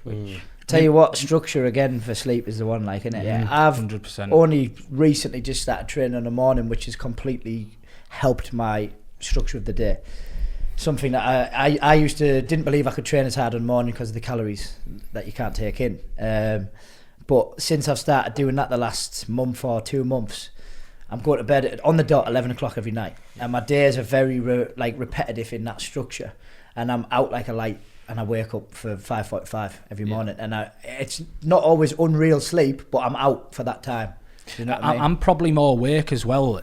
Tell you what, structure again for sleep is the one, like, innit? Yeah. I've 100%. only recently just started training in the morning, which has completely helped my structure of the day. Something that I used to didn't believe I could train as hard in the morning because of the calories that you can't take in. But since I've started doing that the last month or 2 months, I'm going to bed on the dot 11 o'clock every night, and my days are very repetitive in that structure, and I'm out like a light, and I wake up for 5:45 every morning, and it's not always unreal sleep, but I'm out for that time. Do you know what I mean? I'm probably more awake as well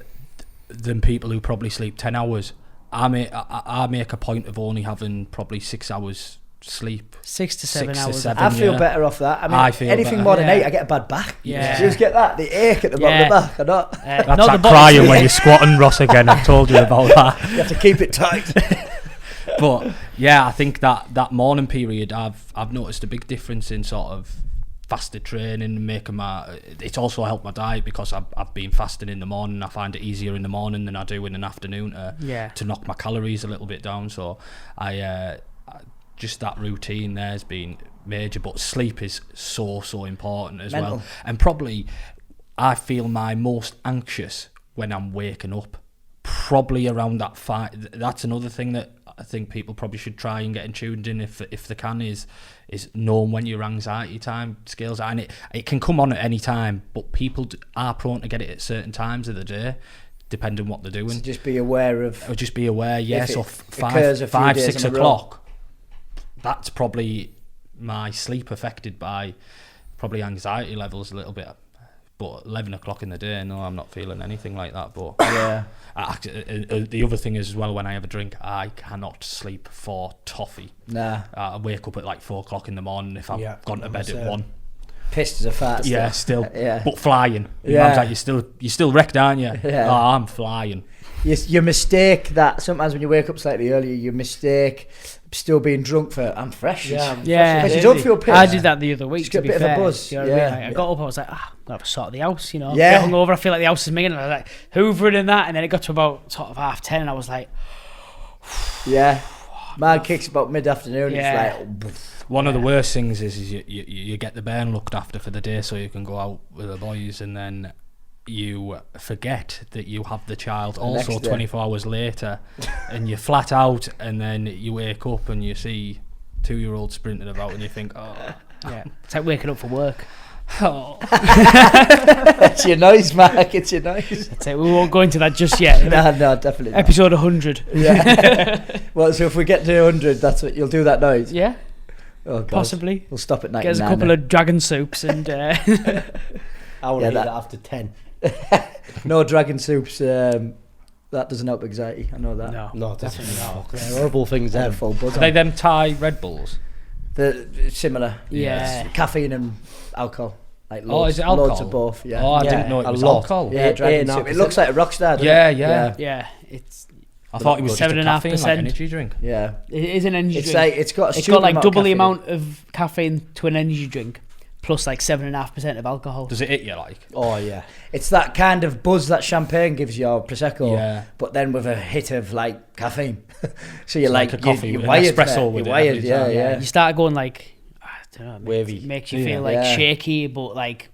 than people who probably sleep 10 hours. I make a point of only having probably 6 hours sleep. 6 to 7 6 to hours. 7. I feel yeah. better off that. I mean, I feel anything better. more than Yeah. 8, I get a bad back. Yeah. You just get that, the ache at the bottom of the back, or not? That's not that the bottom. crying when you're squatting, Ross, again. I've told you about that. You have to keep it tight. But yeah, I think that morning period, I've noticed a big difference in sort of fasted training and making it's also helped my diet because I've been fasting in the morning. I find it easier in the morning than I do in an afternoon to knock my calories a little bit down. So I just that routine there has been major, but sleep is so important as well. And probably I feel my most anxious when I'm waking up, probably around that 5. That's another thing that I think people probably should try and get in tuned in if they can is knowing when your anxiety time scales are, and it can come on at any time, but people are prone to get it at certain times of the day depending what they're doing. So just be aware of. Or just be aware, yeah. So occurs a few 5, days 6 in a row. o'clock. That's probably my sleep affected by probably anxiety levels a little bit. But 11 o'clock in the day, no, I'm not feeling anything like that. But Yeah. the other thing is as well, when I have a drink, I cannot sleep for toffee. Nah. I wake up at like 4 o'clock in the morning if I've gone to bed at 1. Pissed as a fart. Yeah, still. Yeah. But flying. Your Yeah. mum's like, you're still wrecked, aren't you? Yeah. Oh, I'm flying. You mistake that sometimes when you wake up slightly earlier, you mistake still being drunk for I'm fresh. Yeah. Yeah. Because you don't feel pissed. I did that the other week. Just get To a be bit of a fair. buzz. You know what I mean? Yeah. Like, I got up, I was like, I'm gonna have to sort the house, you know. Yeah. Get hungover, I feel like the house is me, and I was like hoovering and that, and then it got to about sort of 10:30, and I was like, Yeah. Mine kicks about mid-afternoon. Yeah. It's like, One of the worst things is you get the bairn looked after for the day so you can go out with the boys, and then you forget that you have the child also next day. 24 hours later and you're flat out, and then you wake up and you see 2-year-old sprinting about and you think, oh, yeah, it's like waking up for work. oh. it's your noise, Mark. It's your noise. That's it. We won't go into that just yet. No, definitely not. Episode 100. Yeah. Well, so if we get to 100, that's what you'll do that noise. Yeah, Oh, God. possibly. We'll stop at 99. Get us a couple then. of dragon soups and I want to Yeah, eat that- that after 10. No dragon soups. That doesn't help anxiety. I know that. No, definitely not. They're horrible things. They're Them. full buzz Are they on. them Thai Red Bulls? They're similar. Yeah. It's caffeine and alcohol. Like Oh, loads, is it alcohol? Loads of both. Yeah. Oh, I Yeah, didn't know it a was lot. alcohol. Yeah, dragon 8.5%. soup. It looks like a rock star. doesn't Yeah, it? yeah. yeah, it's I thought it was just a 7.5%. caffeine, like energy drink. Yeah. it is an energy It's drink. like it's got a It's stupid got like amount double of the caffeine. amount of caffeine to an energy drink, plus like 7.5% of alcohol. Does it hit you like? Oh yeah. It's that kind of buzz that champagne gives you, or prosecco, Yeah. but then with a hit of like caffeine. So you're It's like a coffee you're with an wired, espresso mate. with You're it wired, every yeah, time. yeah. You start going like, I don't know, Wavy. makes you Yeah. feel like Yeah. shaky, but like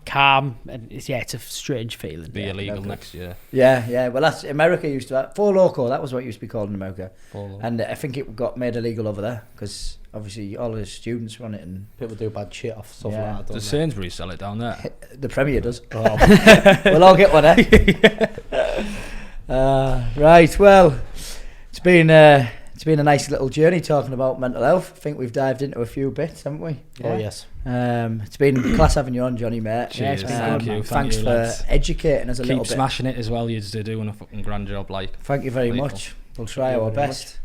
calm, and it's a strange feeling. Be illegal okay. next year. Yeah. Well, that's America used to have Four Loko. That was what it used to be called in America, Follow. and I think it got made illegal over there because obviously all the students run it, and People do bad shit off stuff Yeah. like that. Does Don't they? Sainsbury's sell it down there? the Premier does. Oh, We'll all get one, eh? Right. Well, it's been a nice little journey talking about mental health. I think we've dived into a few bits, haven't we? oh yes. It's been class having you on, Johnny, mate. Cheers, it's been thank good, you. man. Thanks you, for lads. educating us a little Keep bit. smashing it as well. You're doing a fucking grand job. Like, Thank you very Lethal. much. We'll try Thank you our very best.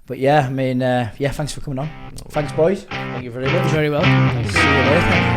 But yeah, I mean, thanks for coming on. Thanks, boys. Thank you very much. Very well. See you later.